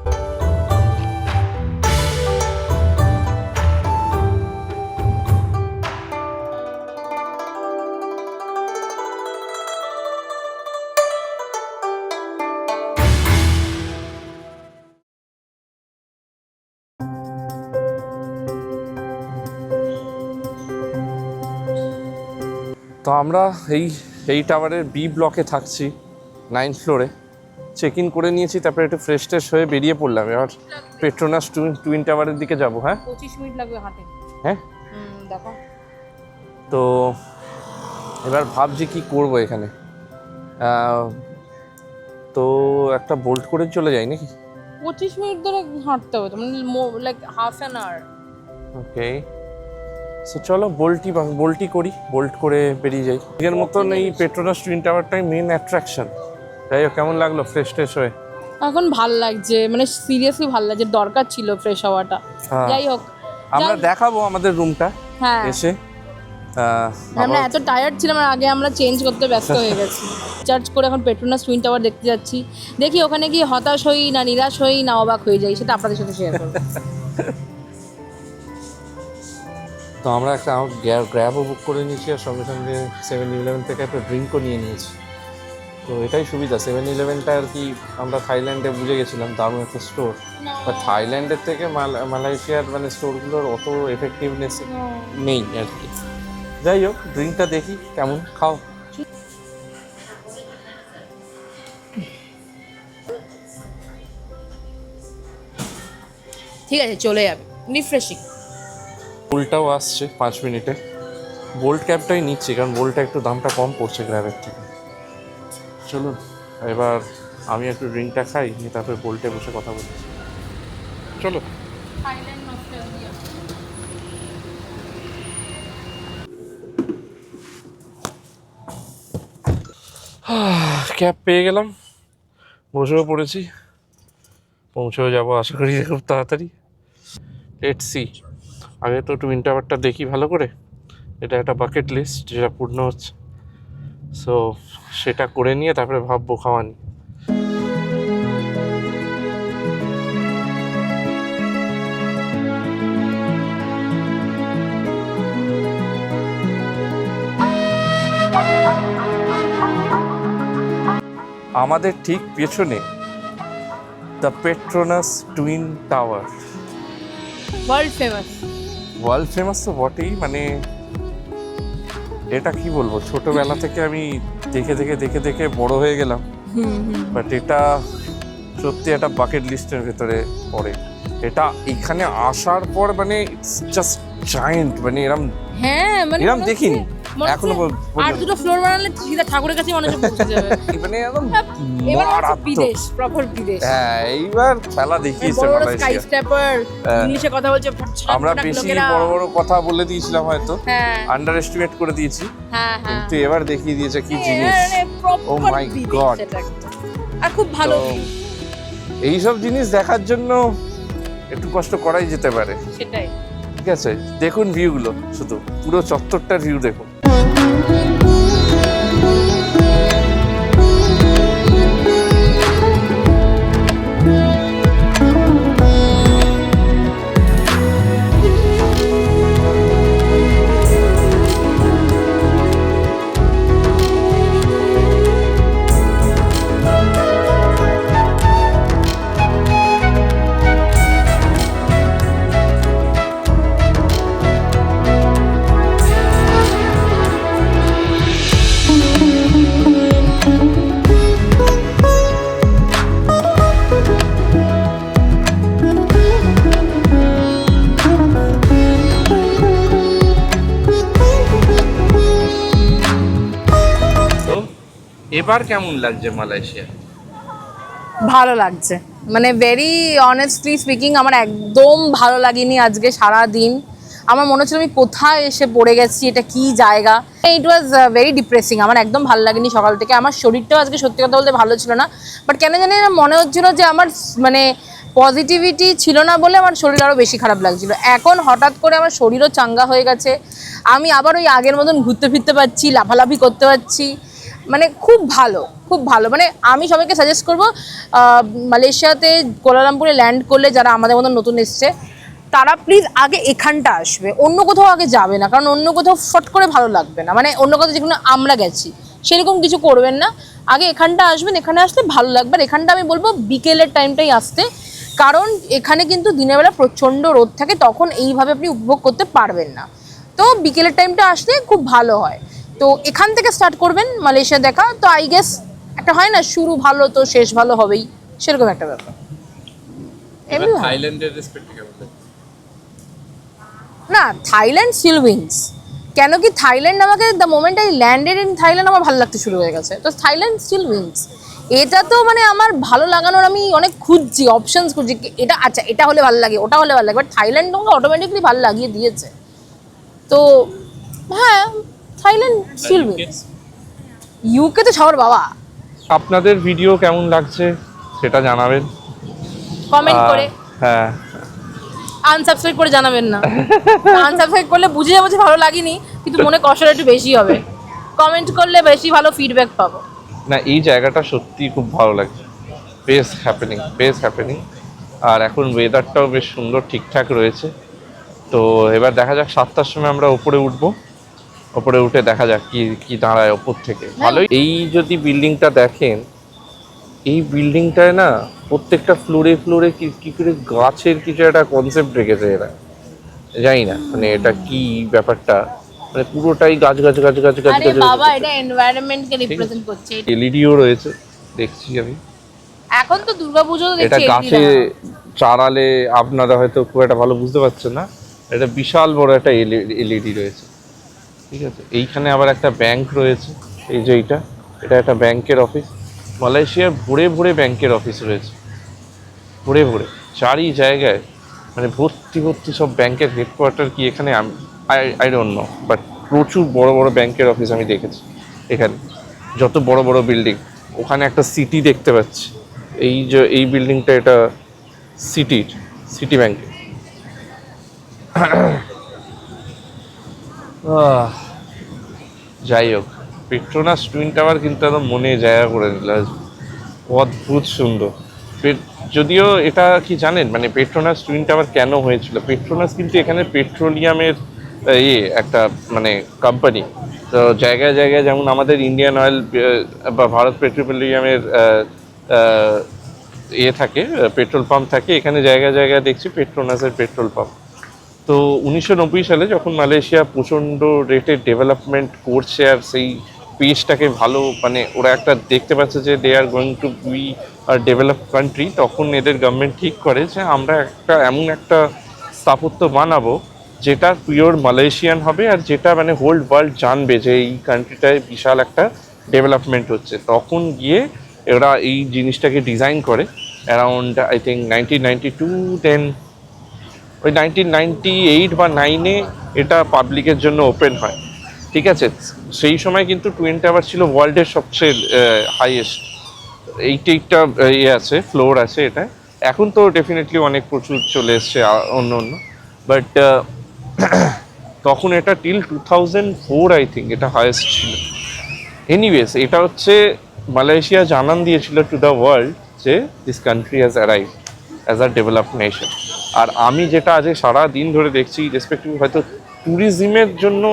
তো আমরা এই এই টাওয়ারের বি ব্লকে থাকছি, 9th ফ্লোরে। চেক ইন করে নিয়েছি, তারপরে একটু ফ্রেশ ট্রেশ হয়ে বেরিয়ে পড়লাম। এবার পেট্রোনাস টুইন টাওয়ারের দিকে যাব। হ্যাঁ 25 মিনিট লাগবে হাঁটে। হ্যাঁ দেখো। তো এবার ভাবছি কি করব এখানে। তো একটা বোল্ট করে চলে যাই নাকি? 25 মিনিট ধরে হাঁটতে হবে তো, মানে like half an hour. Okay, so চলো বোল্টই করি, বোল্ট করে বেরিয়ে যাই। এর মতন এই পেট্রোনাস টুইন টাওয়ারটাই মেন অ্যাট্রাকশন। যাই হোক, কেমন লাগলো ফ্রেশ ট্রেশ হয়ে? এখন ভাল লাগছে, মানে সিরিয়াসলি ভাল লাগছে, দরকার ছিল ফ্রেশ হওয়াটা। হ্যাঁ। যাই হোক, আমরা দেখাবো আমাদের রুমটা হ্যাঁ এসে। আমরা এত টায়ার্ড ছিলাম, আর আগে আমরা চেঞ্জ করতে ব্যস্ত হয়ে গেছি। চার্জ করে এখন পেট্রোনাস টুইন টাওয়ার দেখতে যাচ্ছি। দেখি ওখানে গিয়ে হতাশ হই না নিরাশ হই না অবাক হয়ে যাই, সেটা আপনাদের সাথে শেয়ার করবো। তো আমরা একটা গ্র্যাবও বুক করে নিয়েছি, আর সঙ্গে সঙ্গে 7-Eleven থেকে একটা ড্রিঙ্কও নিয়ে নিয়েছি। তো এটাই সুবিধা। 7-Elevenটা আর কি আমরা থাইল্যান্ডে বুঝে গেছিলাম দারুণ একটা স্টোর, বা থাইল্যান্ডের থেকে মালয়েশিয়ার মানে স্টোরগুলোর অত এফেক্টিভনেস নেই আর কি। যাই হোক, ড্রিঙ্কটা দেখি কেমন, খাও। ঠিক আছে, চলে যাবে, রিফ্রেশিং। বোল্টটাও আসছে 5 মিনিটে। বোল্ট ক্যাবটাই নিচ্ছি, কারণ বোল্টটা একটু দামটা কম পড়ছে গ্র্যাবের থেকে। চলুন এবার আমি একটু ড্রিঙ্কটা খাই, নিয়ে তারপরে বোল্টে বসে কথা বলছি। চলো। ক্যাব পেয়ে গেলাম, বসেও পড়েছি, পৌঁছেও যাবো আশা করি খুব তাড়াতাড়ি। Let's see. আগে তো টুইন টাওয়ারটা দেখি ভালো করে, এটা একটা বাকেট লিস্ট যেটা পূর্ণ হচ্ছে। সো সেটা করে নিয়ে তারপরে ভাববো খাওয়া নিয়ে। আমাদের ঠিক পেছনে the Petronas twin tower, world famous. World famous তো বটেই, মানে এটা কি বলবো, ছোটবেলা থেকে আমি দেখে দেখে দেখে দেখে বড় হয়ে গেলাম। বাট এটা সত্যি একটা বাকেট লিস্টের ভেতরে পড়ে। এটা এখানে আসার পর মানে ইটস জাস্ট জায়ান্ট, মানে হ্যাঁ, মানে এরম দেখিনি এখনো আর দুটো ফ্লোর বানালে সিধা ঠাকুরের কাছে মনে হচ্ছে পৌঁছে যাবে। মানে একদম এবার মারাত্মক। বিদেশ, প্রপার বিদেশ। হ্যাঁ, এইবার খেলা দেখিয়েছে বড় বড় মালয়েশিয়া। স্কাইস্ক্র্যাপার, ইংলিশে কথা বলছে। আমরা বেশি বড় বড় কথা বলে দিয়েছিলাম, হয়তো হ্যাঁ আন্ডার এস্টিমেট করে দিয়েছি, হ্যাঁ হ্যাঁ, কিন্তু এবার দেখিয়ে দিয়েছে কি জিনিস। Oh my God! আর খুব ভালো তো এইসব জিনিস দেখার জন্য একটু কষ্ট করাই যেতে পারে। সেটাই। ঠিক আছে, দেখুন ভিউগুলো, শুধু পুরো চত্বরটার ভিউ দেখুন। এবার কেমন লাগছে মালয়েশিয়া? ভালো লাগছে, মানে ভেরি অনেস্টলি স্পিকিং আমার একদম ভালো লাগেনি আজকে সারা দিন। আমার মনে হচ্ছিল আমি কোথায় এসে পড়ে গেছি, এটা কি জায়গা। ইট ওয়াজ ভেরি ডিপ্রেসিং, আমার একদম ভালো লাগেনি সকাল থেকে। আমার শরীরটাও আজকে সত্যি কথা বলতে ভালো ছিল না, বাট কেন জানি না মনে হচ্ছিল যে আমার মানে পজিটিভিটি ছিল না বলে আমার শরীর আরও বেশি খারাপ লাগছিল। এখন হঠাৎ করে আমার শরীরও চাঙ্গা হয়ে গেছে, আমি আবার ওই আগের মতন ঘুরতে ফিরতে পারছি, লাফালাফি করতে পারছি, মানে খুব ভালো, খুব ভালো। মানে আমি সবাইকে সাজেস্ট করবো মালয়েশিয়াতে কুয়ালালামপুরে ল্যান্ড করলে যারা আমাদের মতন নতুন এসছে তারা প্লিজ আগে এখানটা আসবে, অন্য কোথাও আগে যাবে না, কারণ অন্য কোথাও ফট করে ভালো লাগবে না। মানে অন্য কোথাও যেখানে আমরা গেছি সেরকম কিছু করবেন না, আগে এখানটা আসবেন, এখানে আসলে ভালো লাগবে। আর এখানটা আমি বলবো বিকেলের টাইমটাই আসতে, কারণ এখানে কিন্তু দিনের বেলা প্রচণ্ড রোদ থাকে, তখন এইভাবে আপনি উপভোগ করতে পারবেন না। তো বিকেলের টাইমটা আসলে খুব ভালো হয়। তো এখান থেকে স্টার্ট করবেন মালয়েশিয়া দেখা, তো আই গেস একটা হয় না শুরু ভালো তো শেষ ভালো হবেই, সেরকম একটা ব্যাপার। এমনি ভালো। থাইল্যান্ডের রেসপেক্ট কেমন লাগছে? না, থাইল্যান্ড স্টিল উইন্স। কেন কি থাইল্যান্ড আমাকে the moment I landed in Thailand আমার ভালো লাগতে শুরু হয়ে গেছে, তো থাইল্যান্ড স্টিল উইন্স। এটা তো মানে আমার ভালো লাগানোর আমি অনেক খুঁজছি, অপশনস খুঁজছি, এটা আচ্ছা এটা হলে ভালো লাগে, ওটা হলে ভালো লাগে, বাট থাইল্যান্ড আমাকে অটোমেটিকলি ভালো লাগিয়ে দিয়েছে। তো হ্যাঁ, থাইল্যান্ড স্টিল উইন্স। ইউকে তো সবার বাবা। আপনাদের ভিডিও কেমন লাগছে সেটা জানাবেন কমেন্ট করে, হ্যাঁ, আনসাবস্ক্রাইব করে জানাবেন না। আনসাবস্ক্রাইব করলে বুঝে যাবো যে ভালো লাগেনি, কিন্তু মনে কষ্টটা একটু বেশি হবে। কমেন্ট করলে বেশি ভালো ফিডব্যাক পাবো। না এই জায়গাটা সত্যি খুব ভালো লাগছে, বেশ হ্যাপেনিং। আর এখন ওয়েদারটাও বেশ সুন্দর ঠিকঠাক রয়েছে। তো এবার দেখা যাক 7টার সময় আমরা উপরে উঠবো, উপরে উঠে দেখা যাক কি কি দাঁড়ায় ওপর থেকে। ভালোই। এই যদি বিল্ডিংটা দেখেন, এই বিল্ডিংটায় না প্রত্যেকটা ফ্লোরে ফ্লোরে কি কি করে গাছের কিছু একটা কনসেপ্ট রেখেছে এরা, জানি না মানে এটা কি ব্যাপারটা, মানে পুরোটাই গাছ গাছ গাছ গাছ গাছ আরে বাবা, এটা এনভায়রনমেন্টকে রিপ্রেজেন্ট করছে। এলইডিও রয়েছে দেখছি আমি। এখন তো দুর্গাপুজো তো এটা দেখছি গাছে চারালে আপনারা হয়তো খুব একটা ভালো বুঝতে পারছেন না, এটা বিশাল বড় একটা এলইডি রয়েছে। ঠিক আছে, এইখানে আবার একটা ব্যাংক রয়েছে, এই যে এটা একটা ব্যাংকের অফিস। মালয়েশিয়ার ভরে ভরে ব্যাংকের অফিস রয়েছে, ভরে ভরে চারি জায়গায়, মানে ভর্তি ভর্তি সব ব্যাংকের হেডকোয়ার্টার কি এখানে আই ডোন্ট নো, বাট প্রচুর বড় বড় ব্যাংকের অফিস আমি দেখেছি এখানে। যত বড় বড় বিল্ডিং, ওখানে একটা সিটি দেখতে পাচ্ছি, এই যে এই বিল্ডিংটা এটা সিটি ব্যাংকে। যাই হোক, পেট্রোনাস টুইন টাওয়ার কিন্তু একদম মনে জায়গা করে নিল, অদ্ভুত সুন্দর। যদিও এটা কি জানেন, মানে পেট্রোনাস টুইন টাওয়ার কেন হয়েছিল? পেট্রোনাস কিন্তু এখানে পেট্রোলিয়ামের একটা মানে কোম্পানি। তো জায়গায় জায়গায় যেমন আমাদের ইন্ডিয়ান অয়েল বা ভারত পেট্রোলিয়ামের থাকে, পেট্রোল পাম্প থাকে, এখানে জায়গায় জায়গায় দেখছি পেট্রোনাসের পেট্রোল পাম্প। তো 1990 সালে যখন মালয়েশিয়া প্রচণ্ড রেটে ডেভেলপমেন্ট করছে আর সেই পেজটাকে ভালো, মানে ওরা একটা দেখতে পাচ্ছে যে they are going to be develop country, তখন এদের গভর্নমেন্ট ঠিক করে যে আমরা এমন একটা স্থাপত্য বানাবো যেটা পিওর মালয়েশিয়ান হবে, আর যেটা মানে হোল ওয়ার্ল্ড জানবে যে এই কান্ট্রিটায় বিশাল একটা ডেভেলপমেন্ট হচ্ছে। তখন গিয়ে এরা এই জিনিসটাকে ডিজাইন করে অ্যারাউন্ড আই থিঙ্ক 1992, দেন ওই 1998 বা 9-এ এটা পাবলিকের জন্য ওপেন হয়। ঠিক আছে, সেই সময় কিন্তু টুইন টাওয়ার ছিল ওয়ার্ল্ডের সবচেয়ে হাইয়েস্ট, 88টা আছে ফ্লোর আছে এটা। এখন তো ডেফিনেটলি অনেক প্রচুর চলে এসছে অন্য বাট তখন এটা টিল 2004 আই থিঙ্ক এটা হাইয়েস্ট ছিল। এনিওয়েজ, এটা হচ্ছে মালয়েশিয়া জানান দিয়েছিল টু দ্য ওয়ার্ল্ড যে this country has arrived as a developed nation. আর আমি যেটা আজ সারা দিন ধরে দেখছি, রেসপেক্টিভ হয়তো ট্যুরিজমের জন্য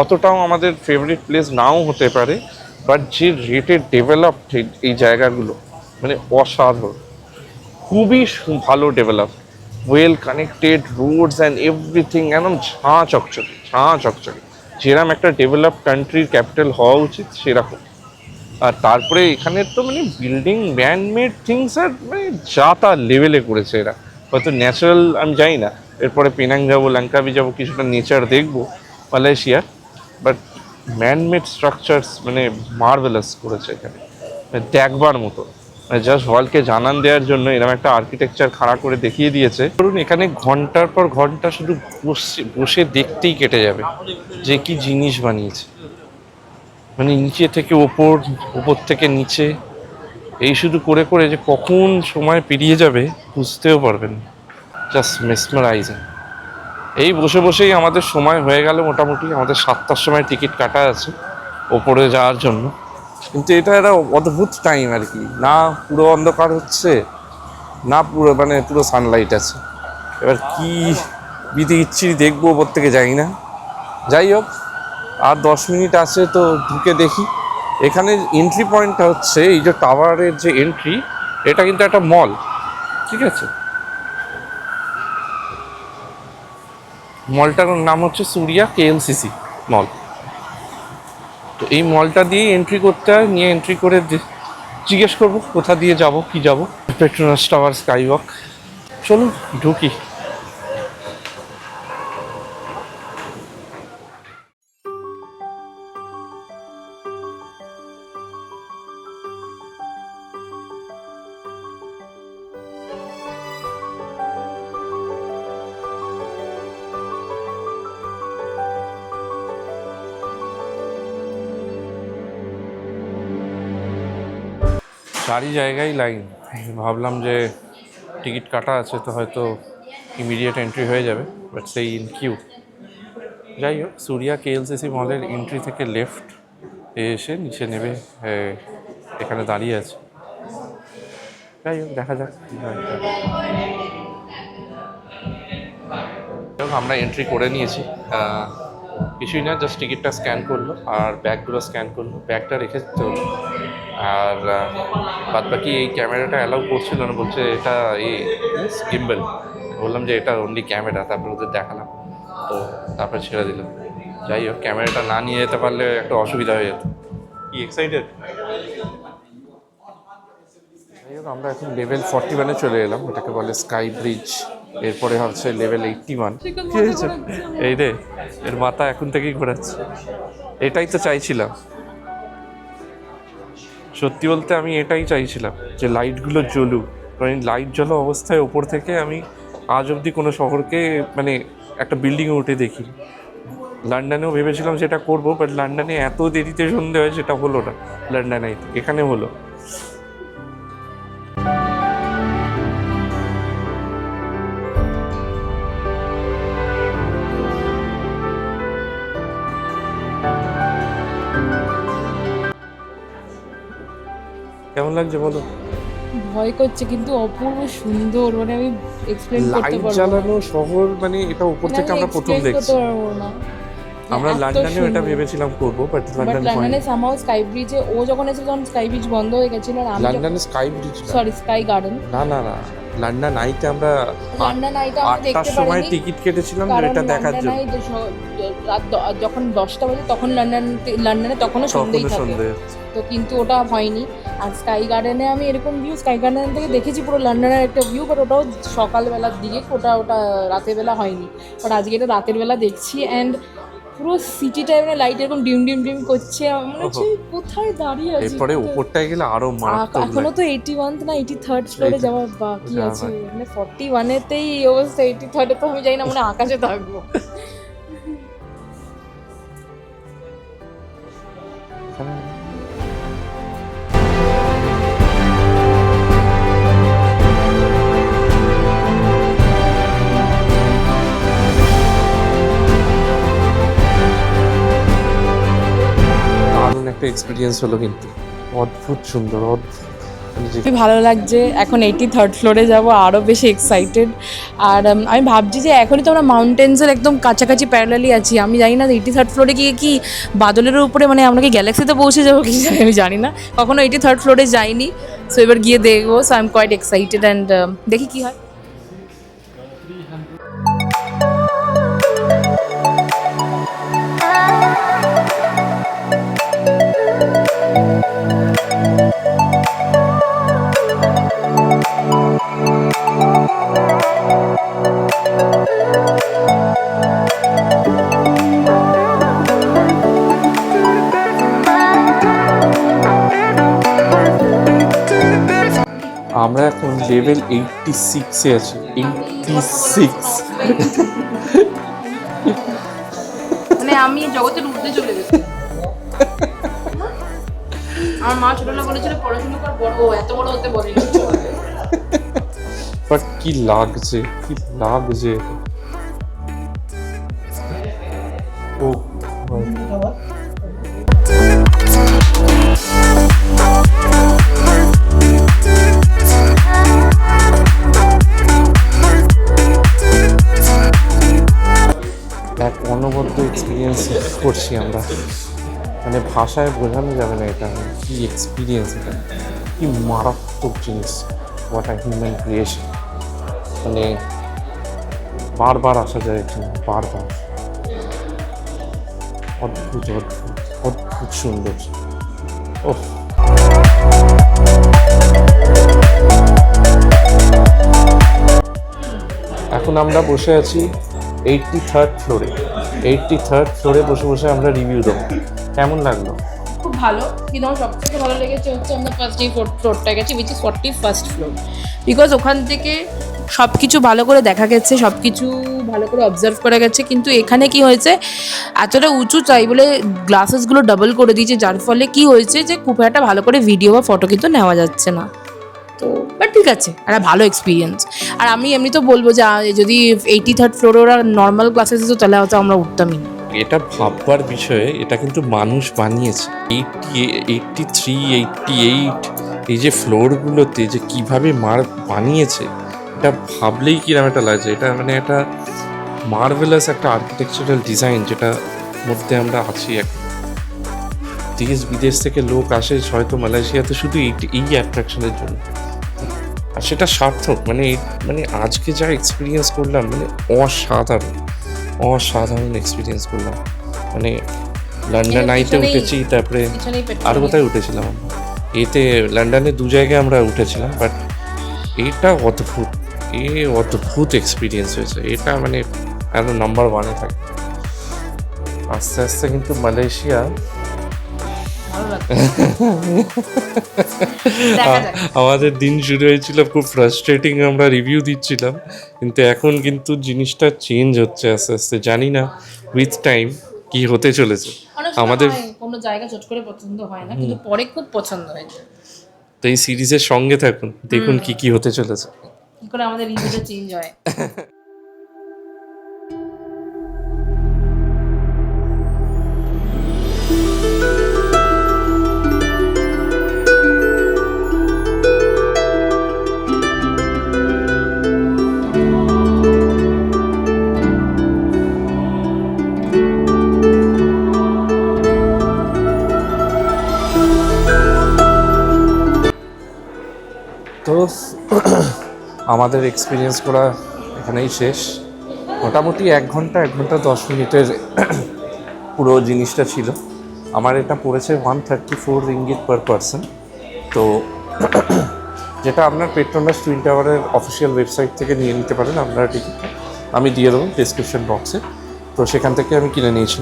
অতটাও আমাদের ফেভারিট প্লেস নাও হতে পারে, বাট যে রেটে ডেভেলপড এই জায়গাগুলো, মানে অসাধারণ, খুবই ভালো develop, well connected roads and everything, একদম ঝাঁ চকচকে, যেরকম একটা ডেভেলপ কান্ট্রির ক্যাপিটাল হওয়া উচিত সেরকম। আর তারপরে এখানে তো মানে বিল্ডিং ম্যানমেড থিংস আর মানে যা তা লেভেলে করেছে এরা। হয়তো ন্যাচারাল আমি জানি না, এরপরে পেনাং যাবো, লঙ্কাবি যাবো, কিছুটা নেচার দেখবো মালয়েশিয়ার, বাট ম্যানমেড স্ট্রাকচারস মানে মার্ভেলাস করেছে এখানে, মানে দেখবার মতো। মানে জাস্ট ওয়ার্ল্ডকে জানান দেওয়ার জন্য এরকম একটা আর্কিটেকচার খাড়া করে দেখিয়ে দিয়েছে। ধরুন এখানে ঘন্টার পর ঘন্টা শুধু বসে বসে দেখতেই কেটে যাবে যে কি জিনিস বানিয়েছে। মানে নিচে থেকে ওপর, ওপর থেকে নিচে, এই শুধু করে করে যে কখন সময় পেরিয়ে যাবে বুঝতেও পারবেন। Just mesmerising. এই বসে বসেই আমাদের সময় হয়ে গেল মোটামুটি। আমাদের 7টার সময় টিকিট কাটা আছে ওপরে যাওয়ার জন্য। কিন্তু এটা একটা অদ্ভুত টাইম আর কি, না পুরো অন্ধকার হচ্ছে, না পুরো মানে পুরো সানলাইট আছে। এবার কি বিধি ইচ্ছি দেখবো ওপর থেকে, যাই না। যাই হোক, আর 10 মিনিট আছে তো ঢুকে দেখি। এখানে এন্ট্রি পয়েন্টটা হচ্ছে এই যে টাওয়ারের যে এন্ট্রি, এটা কিন্তু একটা মল, ঠিক আছে। মলটার নাম হচ্ছে সূর্যা কেএলসিসি মল। তো এই মলটা দিয়ে এন্ট্রি করতে হয়, নিয়ে এন্ট্রি করে জিজ্ঞেস করবো কোথা দিয়ে যাব, কি যাব। Petronas tower, sky walk. চলুন ঢুকি। চারি জায়গায় লাইন। ভাবলাম যে টিকিট কাটা আছে তো হয়তো ইমিডিয়েট এন্ট্রি হয়ে যাবে, বাট সেই ইন কিউ। যাই হোক, সূর্যা কেএলসিসি মলের এন্ট্রি থেকে লেফট এসে নিচে নেবে, এখানে দাঁড়িয়ে আছে। যাই হোক, দেখা যাক কী হয়। আমরা এন্ট্রি করে নিয়েছি, কিছুই না, জাস্ট টিকিটটা স্ক্যান করলো আর ব্যাগগুলো স্ক্যান করলো, ব্যাগটা রেখে দিতে হলো। আর বাদ বাকি এই ক্যামেরাটা অ্যালাউ করছিল না, বলছে এটা এই গিম্বল। বললাম যে এটা অনলি ক্যামেরা, তারপরে ওদের দেখালাম, তো তারপরে ছেড়ে দিলাম। যাই হোক, ক্যামেরাটা না নিয়ে যেতে পারলে একটা অসুবিধা হয়ে যেত। কি এক্সাইটেড? যাই হোক, আমরা এখন লেভেল 41-এ চলে এলাম, এটাকে বলে স্কাই ব্রিজ। এরপরে হচ্ছে লেভেল 81। কি হয়েছে? এই রে, এর মাথা এখন থেকেই ঘোরাচ্ছে। এটাই তো চাইছিলাম, সত্যি বলতে আমি এটাই চাইছিলাম যে লাইটগুলো জ্বলুক। কারণ লাইট জ্বলা অবস্থায় ওপর থেকে আমি আজ অবধি কোনো শহরকে মানে একটা বিল্ডিংয়ে উঠে দেখি। লন্ডনেও ভেবেছিলাম সেটা করবো, বাট লন্ডনে এত দেরিতে সন্ধে হয় সেটা হলো না। লন্ডনে এখানে হলো। কেমন লাগছে বলো? ভয় করছে কিন্তু অপূর্ব সুন্দর, মানে আমি এক্সপ্লেন করতে লাইট পারবো না। জ্বালানো শহর, মানে এটা উপর মানে থেকে আমি আমরা প্রথম explain দেখছি। করতে পারবো না। আমরা এত লন্ডনেও এটা সুন্দর। ভেবেছিলাম করবো, বাট বাট লন্ডন লন্ডনে হয়নি। সামহাও স্কাই ব্রিজে ও যখন এসে, তখন স্কাই ব্রিজ বন্ধ হয়ে গেছিল, আর আমি লন্ডনে sky bridge sorry sky garden, না না না, লন্ডন আইতে আমরা লন্ডন আইটা আমি 8টার দেখতে সময় পারিনি। টিকিট কেটেছিলাম যে কারণ এটা দেখার লন্ডন জন্য। আই রাত যখন 10টা বাজে তখন লন্ডনে তখনও সন্ধ্যেই তখনও থাকে। সন্ধে। তো কিন্তু ওটা হয়নি। আর স্কাই গার্ডেনে আমি এরকম ভিউ স্কাই গার্ডেন থেকে দেখেছি পুরো লন্ডনের একটা ভিউ, বাট ওটাও সকালবেলার দিকে, ওটা রাতের বেলা হয়নি। বাট আজকে এটা রাতের বেলা দেখছি, অ্যান্ড পুরো সিটিটা মানে লাইট এরকম ডিম ডিম ডিম করছে, আমার মনে হচ্ছে আমি কোথায় দাঁড়িয়ে আছি। এরপরে উপরটায় গেলে আরো মারাত্মক এখনো লাগে। তো 81 না 83rd ফ্লোরে যাওয়ার বাকি যাওয়া আছে, বাকি। মানে 41-এতেই এই অবস্থা, 83rd-এ তো আমি জানি না, মানে আকাশে থাকবো। দারুণ একটা এক্সপিরিয়েন্স হলো, কিন্তু অদ্ভুত সুন্দর, অদ্ভুত। খুবই ভালো লাগছে। এখন 83rd ফ্লোরে যাব, আরও বেশি এক্সাইটেড। আর আমি ভাবছি যে এখনই তো আমরা মাউন্টেন্সের একদম কাছাকাছি প্যারালালি আছি। আমি জানি না 83rd ফ্লোরে গিয়ে কি বাদলের উপরে, মানে আমরা কি গ্যালাক্সিতে পৌঁছে যাবো কি আমি জানি না, কখনো 83rd ফ্লোরে যাইনি। সো এবার গিয়ে দেখবো। So I am quite excited, and দেখি কী হয়। আমরা এখন লেভেল 86-এ আছি। 86। মানে আমি জগতের ঊর্ধ্বে চলে গেছি। আমার মা ছোটবেলা বলেছিল পড়াশোনা কর, বড় এত বড় হতে বলেনি। বাট কি লাগছে, কি লাগছে। ও এক অনবদ্য এক্সপিরিয়েন্স করছি আমরা, মানে ভাষায় বোঝানো যাবে না এটা কি এক্সপিরিয়েন্স, এটা কি মারাত্মক জিনিস। হোয়াট আ হিউম্যান ক্রিয়েশন, মানে বারবার আসা যায় এখানে, বারবার। অদ্ভুত অদ্ভুত অদ্ভুত সুন্দর। ওহ, এখন আমরা বসে আছি 83rd ফ্লোরে। 83rd ফ্লোরে বসে বসে আমরা রিভিউ দেবো। কেমন লাগলো? খুব ভালো, কিন্তু আমার সবথেকে ভালো লেগেছে হচ্ছে আমরা ফার্স্ট ডে ফ্লোরটা গেছি, which is 41st floor. Because ওখান থেকে সব কিছু ভালো করে দেখা গেছে, সব কিছু ভালো করে অবজার্ভ করা গেছে। কিন্তু এখানে কি হয়েছে, এতটা উঁচু চাই বলে গ্লাসেসগুলো ডাবল করে দিয়েছে, যার ফলে কি হয়েছে যে খুব একটা ভালো করে ভিডিও বা ফটো কিন্তু নেওয়া যাচ্ছে না। তো বাট ঠিক আছে, একটা ভালো এক্সপিরিয়েন্স। আর আমি এমনি তো বলবো যে যদি 83rd ফ্লোরে ওরা নর্মাল ক্লাসেস দিত তাহলে হয়তো আমরা উঠতামই না। এটা ভাববার বিষয়ে, এটা কিন্তু মানুষ বানিয়েছে। 83, 88 এই যে ফ্লোরগুলোতে যে কীভাবে বানিয়েছে, এটা ভাবলেই কিরকম একটা লাগছে। এটা মানে একটা মার্ভেলাস একটা আর্কিটেকচারাল ডিজাইন, যেটা মধ্যে আমরা আছি এখন। দেশ বিদেশ থেকে লোক আসে হয়তো মালয়েশিয়াতে শুধু এই অ্যাট্রাকশনের জন্য, আর সেটা সার্থক। মানে আজকে যা এক্সপিরিয়েন্স করলাম, মানে অসাধারণ এক্সপিরিয়েন্স করলাম। মানে লন্ডন আইতে উঠেছি, তারপরে আর কোথায় উঠেছিলাম এতে, লন্ডনে 2 জায়গায় আমরা উঠেছিলাম। বাট এটা অদ্ভুত এক্সপিরিয়েন্স হয়েছে। এটা মানে একদম নাম্বার 1-এ থাকে। আস্তে আস্তে কিন্তু মালয়েশিয়া আমাদের দিন শুরু হয়েছিল খুব ফ্রাস্ট্রেটিং, আমরা রিভিউ দিচ্ছিলাম, কিন্তু এখন কিন্তু জিনিসটা চেঞ্জ হচ্ছে আস্তে আস্তে। জানি না উইথ টাইম কি হতে চলেছে। আমাদের কোনো জায়গা চট করে পছন্দ হয় না, কিন্তু পরে খুব পছন্দ হয়েছে। তো এই সিরিজের সঙ্গে থাকুন, দেখুন কি হতে চলেছে, কি করে আমাদের রিভিউটা চেঞ্জ হয়। তো আমাদের এক্সপিরিয়েন্স করা এখানেই শেষ। মোটামুটি 1 ঘন্টা 10 মিনিটের পুরো জিনিসটা ছিল। আমার এটা পড়েছে 134 রিঙ্গিট পার পারসন। তো যেটা আপনার পেট্রোনাস টুইন টাওয়ারের অফিসিয়াল ওয়েবসাইট থেকে নিয়ে নিতে পারেন আপনারা টিকিটটা, আমি দিয়ে দেবো ডিসক্রিপশন বক্সে। তো সেখান থেকে আমি কিনে নিয়েছি।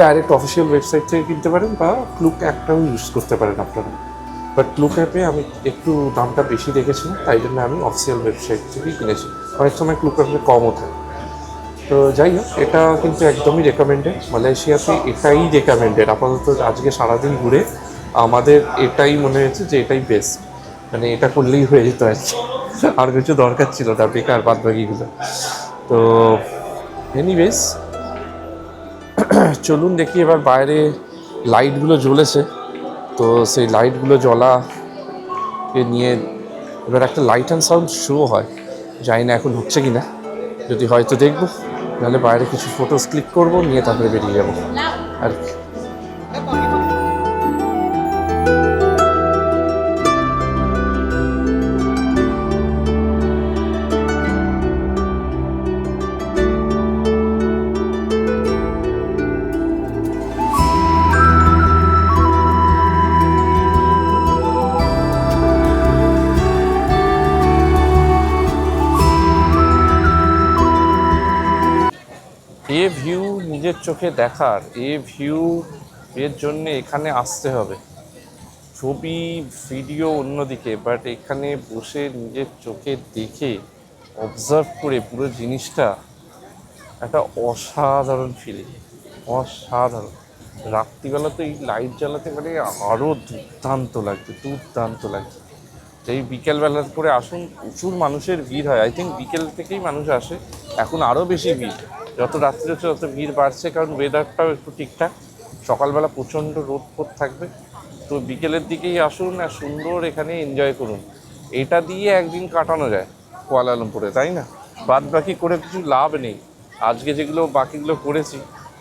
ডাইরেক্ট অফিসিয়াল ওয়েবসাইট থেকে কিনতে পারেন, বা ক্লুক অ্যাপটাও ইউজ করতে পারেন আপনারা। বাট ক্লুক অ্যাপে আমি একটু দামটা বেশি দেখেছিলাম, তাই জন্য আমি অফিসিয়াল ওয়েবসাইট থেকেই কিনেছি। অনেক সময় ক্লুক অ্যাপে কমও থাকে। তো যাই হোক, এটা কিন্তু একদমই রেকমেন্ডেড। মালয়েশিয়াতে এটাই রেকমেন্ডেড। আপাতত আজকে সারাদিন ঘুরে আমাদের এটাই মনে হয়েছে যে এটাই বেস্ট। মানে এটা করলেই হয়ে যেত আর কি, আর কিছু দরকার ছিল না, বেকার বাদ বাকিগুলো। তো এনিওয়েজ, চলুন দেখি এবার বাইরে লাইটগুলো জ্বলেছে। তো সেই লাইটগুলো জ্বলাকে নিয়ে এবার একটা লাইট অ্যান্ড সাউন্ড শো হয়, জানি না এখন হচ্ছে কি না। যদি হয়তো দেখবো, নাহলে বাইরে কিছু ফটোস ক্লিক করবো, নিয়ে তারপরে বেরিয়ে যাবো আর কি। এ ভিউ নিজের চোখে দেখার, এর জন্য এখানে আসতে হবে। ছবি ভিডিও অন্যদিকে, বাট এখানে বসে নিজের চোখে দেখে অবজার্ভ করে পুরো জিনিসটা একটা অসাধারণ ফিলিং, অসাধারণ। রাত্রিবেলা তো এই লাইট জ্বালাতে মানে আরও দুর্দান্ত লাগছে, দুর্দান্ত লাগছে। এই বিকেলবেলা করে আসুন, প্রচুর মানুষের ভিড় হয়। আই থিঙ্ক বিকেল থেকেই মানুষ আসে, এখন আরও বেশি ভিড়। যত রাত্রি হচ্ছে তত ভিড় বাড়ছে, কারণ ওয়েদারটাও একটু ঠিকঠাক। সকালবেলা প্রচণ্ড রোদ ফোদ থাকবে, তো বিকেলের দিকেই আসুন আর সুন্দর এখানে এনজয় করুন। এটা দিয়ে একদিন কাটানো যায় কুয়ালালামপুরে, তাই না? বাদ বাকি করে কিছু লাভ নেই। আজকে যেগুলো বাকিগুলো করেছি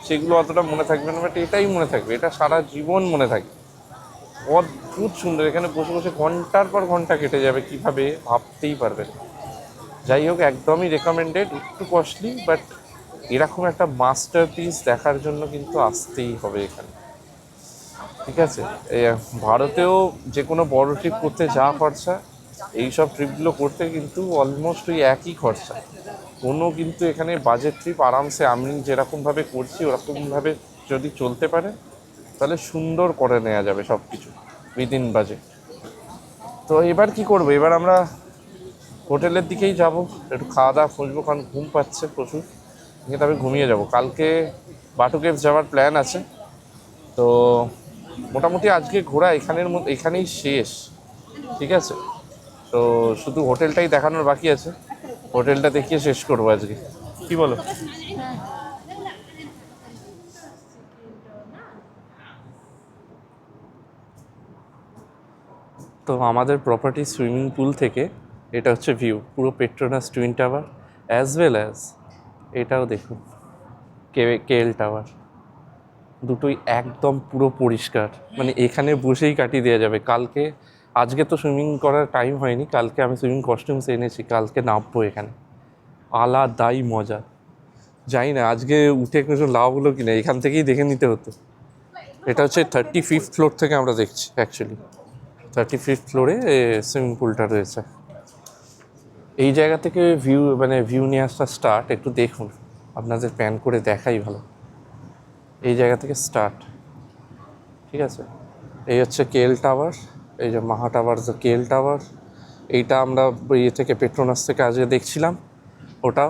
সেগুলো অতটা মনে থাকবে না, বাট এটাই মনে থাকবে, এটা সারা জীবন মনে থাকবে। অদ্ভুত সুন্দর, এখানে বসে বসে ঘন্টার পর ঘন্টা কেটে যাবে কীভাবে ভাবতেই পারবে না। যাই হোক, একদমই রেকমেন্ডেড। একটু কস্টলি, বাট এরকম একটা মাস্টারপিস দেখার জন্য কিন্তু আসতেই হবে এখানে, ঠিক আছে? ভারতেও যে কোনো বড় ট্রিপ করতে যা খরচা, এইসব ট্রিপগুলো করতে কিন্তু অলমোস্ট ওই একই খরচা। কোনো কিন্তু এখানে বাজেট ট্রিপ আরামসে আমি যেরকমভাবে করছি ওরকমভাবে যদি চলতে পারে তাহলে সুন্দর করে নেওয়া যাবে সব কিছু উইদিন বাজেট। তো এবার কি করবো, এবার আমরা হোটেলের দিকেই যাব, একটু খাওয়া দাওয়া খুঁজবো, কারণ ঘুম পাচ্ছে প্রচুর, নিয়ে তবে ঘুমিয়ে যাব। কালকে বাটু কেভস যাওয়ার প্ল্যান আছে। তো মোটামুটি আজকে ঘোরা এখানেই শেষ, ঠিক আছে? তো শুধু হোটেলটাই দেখানোর বাকি আছে, হোটেলটা দেখিয়ে শেষ করবো আজকে, কি বলো? তো আমাদের প্রপার্টি সুইমিং পুল থেকে এটা হচ্ছে ভিউ, পুরো Petronas twin tower as well as এটাও দেখুন কেএল টাওয়ার, দুটোই একদম পুরো পরিষ্কার। মানে এখানে বসেই কাটিয়ে দেওয়া যাবে। আজকে তো সুইমিং করার টাইম হয়নি, কালকে আমি সুইমিং কস্টিউমস এনেছি, কালকে নামবো এখানে, আলাদাই মজা। জানি না আজকে উঠে কিছু লাভ হলো কিনা, এখান থেকেই দেখে নিতে হতো। এটা হচ্ছে 35th ফ্লোর থেকে আমরা দেখছি, অ্যাকচুয়ালি 35th ফ্লোরে সুইমিং পুলটা রয়েছে। এই জায়গা থেকে ভিউ নিয়ে আসা স্টার্ট, একটু দেখুন, আপনাদের প্যান করে দেখাই ভালো। এই জায়গা থেকে স্টার্ট, ঠিক আছে? এই হচ্ছে কেএল টাওয়ার, এই যে মাহা টাওয়ার, যে কেএল টাওয়ার, এইটা আমরা ইয়ে থেকে পেট্রোনাস থেকে আজকে দেখছিলাম। ওটা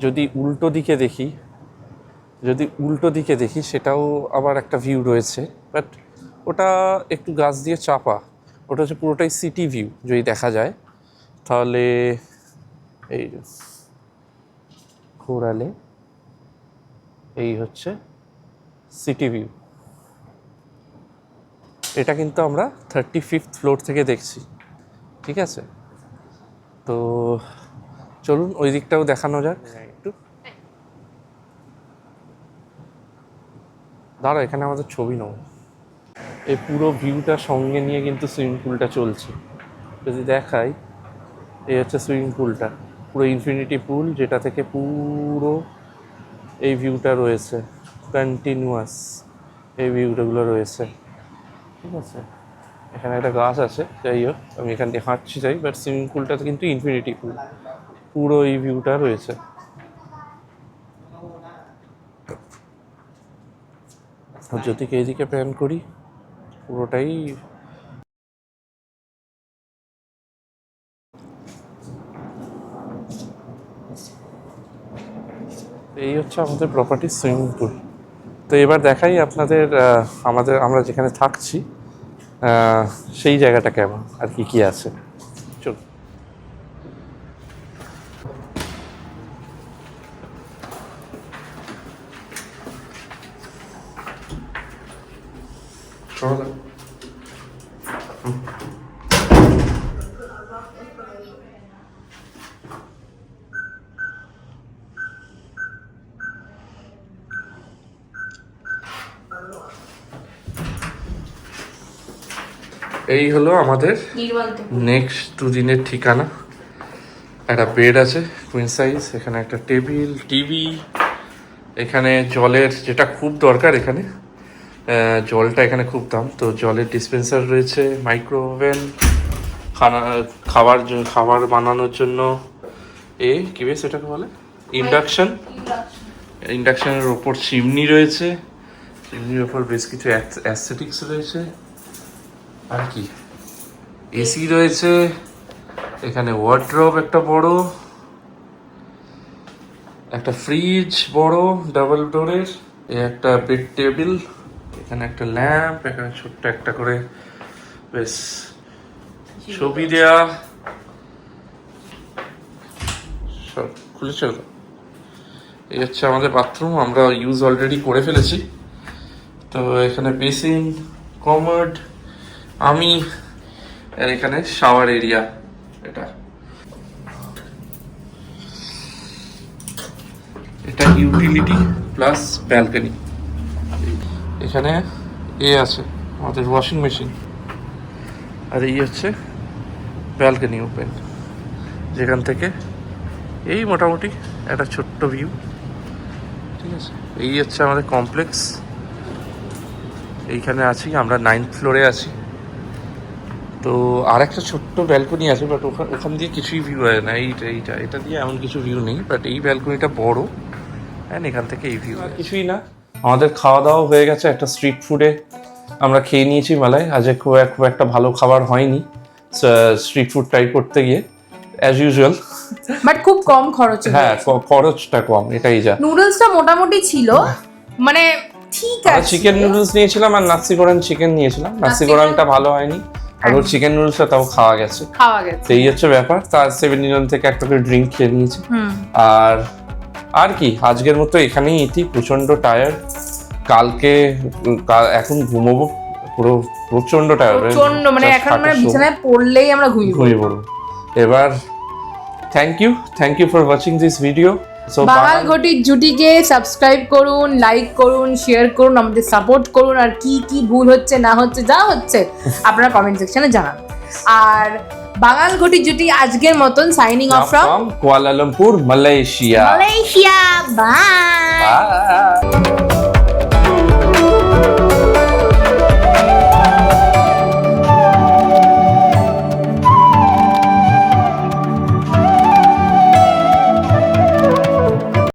যদি উল্টো দিকে দেখি সেটাও আবার একটা ভিউ রয়েছে, বাট ওটা একটু গাছ দিয়ে চাপা। ওটা হচ্ছে পুরোটাই সিটি ভিউ, যদি দেখা যায় তাহলে এই ঘোরালে এই হচ্ছে সিটি ভিউ। এটা কিন্তু আমরা 35th ফ্লোর থেকে দেখছি, ঠিক আছে? তো চলুন ওই দিকটাও দেখানো যাক একটু। দাঁড়া, এখানে আমাদের ছবি নাও। এই পুরো ভিউটা সঙ্গে নিয়ে কিন্তু সুইমিং পুলটা চলছে। যদি দেখাই, এই হচ্ছে সুইমিং পুলটা, পুরো ইনফিনিটি পুল, যেটা থেকে পুরো এই ভিউটা রয়েছে, কন্টিনিউয়াস এই ভিউটাগুলো রয়েছে, ঠিক আছে? এখানে একটা গাছ আছে, যাই হোক আমি এখান দিয়ে হাঁটছি যাই, বাট সুইমিং পুলটাতে কিন্তু ইনফিনিটি পুল, পুরো এই ভিউটা রয়েছে। যদি এইদিকে প্ল্যান করি পুরোটাই এই হচ্ছে আমাদের প্রপার্টির সুইমিং পুল। তো এবার দেখাই আপনাদের আমরা যেখানে থাকছি সেই জায়গাটা কেমন আর কি আছে। চল, এই হলো আমাদের নেক্সট 2 দিনের ঠিকানা। একটা বেড আছে কুইন সাইজ, এখানে একটা টেবিল, টিভি, এখানে জলের যেটা খুব দরকার, এখানে জলটা এখানে খুব দাম, তো জলের ডিসপেন্সার রয়েছে, মাইক্রো ওভেন, খাবার বানানোর জন্য কি বেশ এটাকে বলে ইন্ডাকশনের ওপর চিমনি রয়েছে, চিমনির ওপর বেশ কিছু অ্যাসথেটিক্স রয়েছে, আর কি এসি রয়েছে এখানে, ওয়ার্ড্রব একটা বড়, একটা ফ্রিজ বড় ডাবল ডোরের, একটা বেড টেবিল, এখানে একটা ল্যাম্প, এখানে ছোট্ট একটা করে বেশ ছবি দেয়া, সব খুলেছে তো। এই হচ্ছে আমাদের বাথরুম, আমরা ইউজ অলরেডি করে ফেলেছি। তো এখানে বেসিন, কমোড, আর এখানে শাওয়ার এরিয়া। এটা ইউটিলিটি প্লাস ব্যালকনি। এখানে আছে আমাদের ওয়াশিং মেশিন, আর এই হচ্ছে ব্যালকনি ওপেন, যেখান থেকে এই মোটামুটি একটা ছোট্ট ভিউ। ঠিক আছে, এই হচ্ছে আমাদের কমপ্লেক্স। এইখানে আছি আমরা, 9th ফ্লোরে আছি। তো আর একটা ছোট্ট ব্যালকনি আছে, বাট ওখান দিয়ে কিছুই ভিউ হয় না। এটা দিয়ে এমন কিছু ভিউ নেই, বাট এই ব্যালকনিটা বড়, অ্যান্ড এখান থেকে এই ভিউ কিছুই না। আমাদের খাওয়া দাওয়া হয়ে গেছে, একটা স্ট্রিট ফুডে আমরা খেয়ে নিয়েছি মালাই। আজকে খুব একটা ভালো খাবার হয়নি স্ট্রিট ফুড ট্রাই করতে গিয়ে, অ্যাজ ইউজুয়াল। বাট খুব কম খরচে। হ্যাঁ, খরচটা কম, এটাই যা। নুডলসটা মোটামুটি ছিল, মানে ঠিক আছে। চিকেন নুডলস নিয়েছিলাম আর নাসি গোরাং চিকেন নিয়েছিলাম। নাসি গোরাংটা ভালো হয়নি, আর ওর চিকেন নুডলসটা তাও খাওয়া গেছে। এই হচ্ছে ব্যাপার। তার 7-Eleven থেকে একটা করে ড্রিঙ্ক খেয়ে নিয়েছি। আর কি আজকের মতো এখানেই ইতি। প্রচন্ড টায়ার্ড, কালকে এখন ঘুমোবো, পুরো প্রচন্ড টায়ার্ড, প্রচন্ড, মানে এখন মানে বিছানায় পড়লেই আমরা ঘুমিয়ে পড়বো। এবার thank you for watching this video. Bangal ঘটির জুটিকে সাবস্ক্রাইব করুন, লাইক করুন, শেয়ার করুন, আমাদের সাপোর্ট করুন। আর কি কি ভুল হচ্ছে না হচ্ছে, যা হচ্ছে আপনারা কমেন্ট সেকশনে জানান। আর বাঙাল ঘটির জুটি আজকের মতন signing off from Kuala Lumpur, Malaysia. By.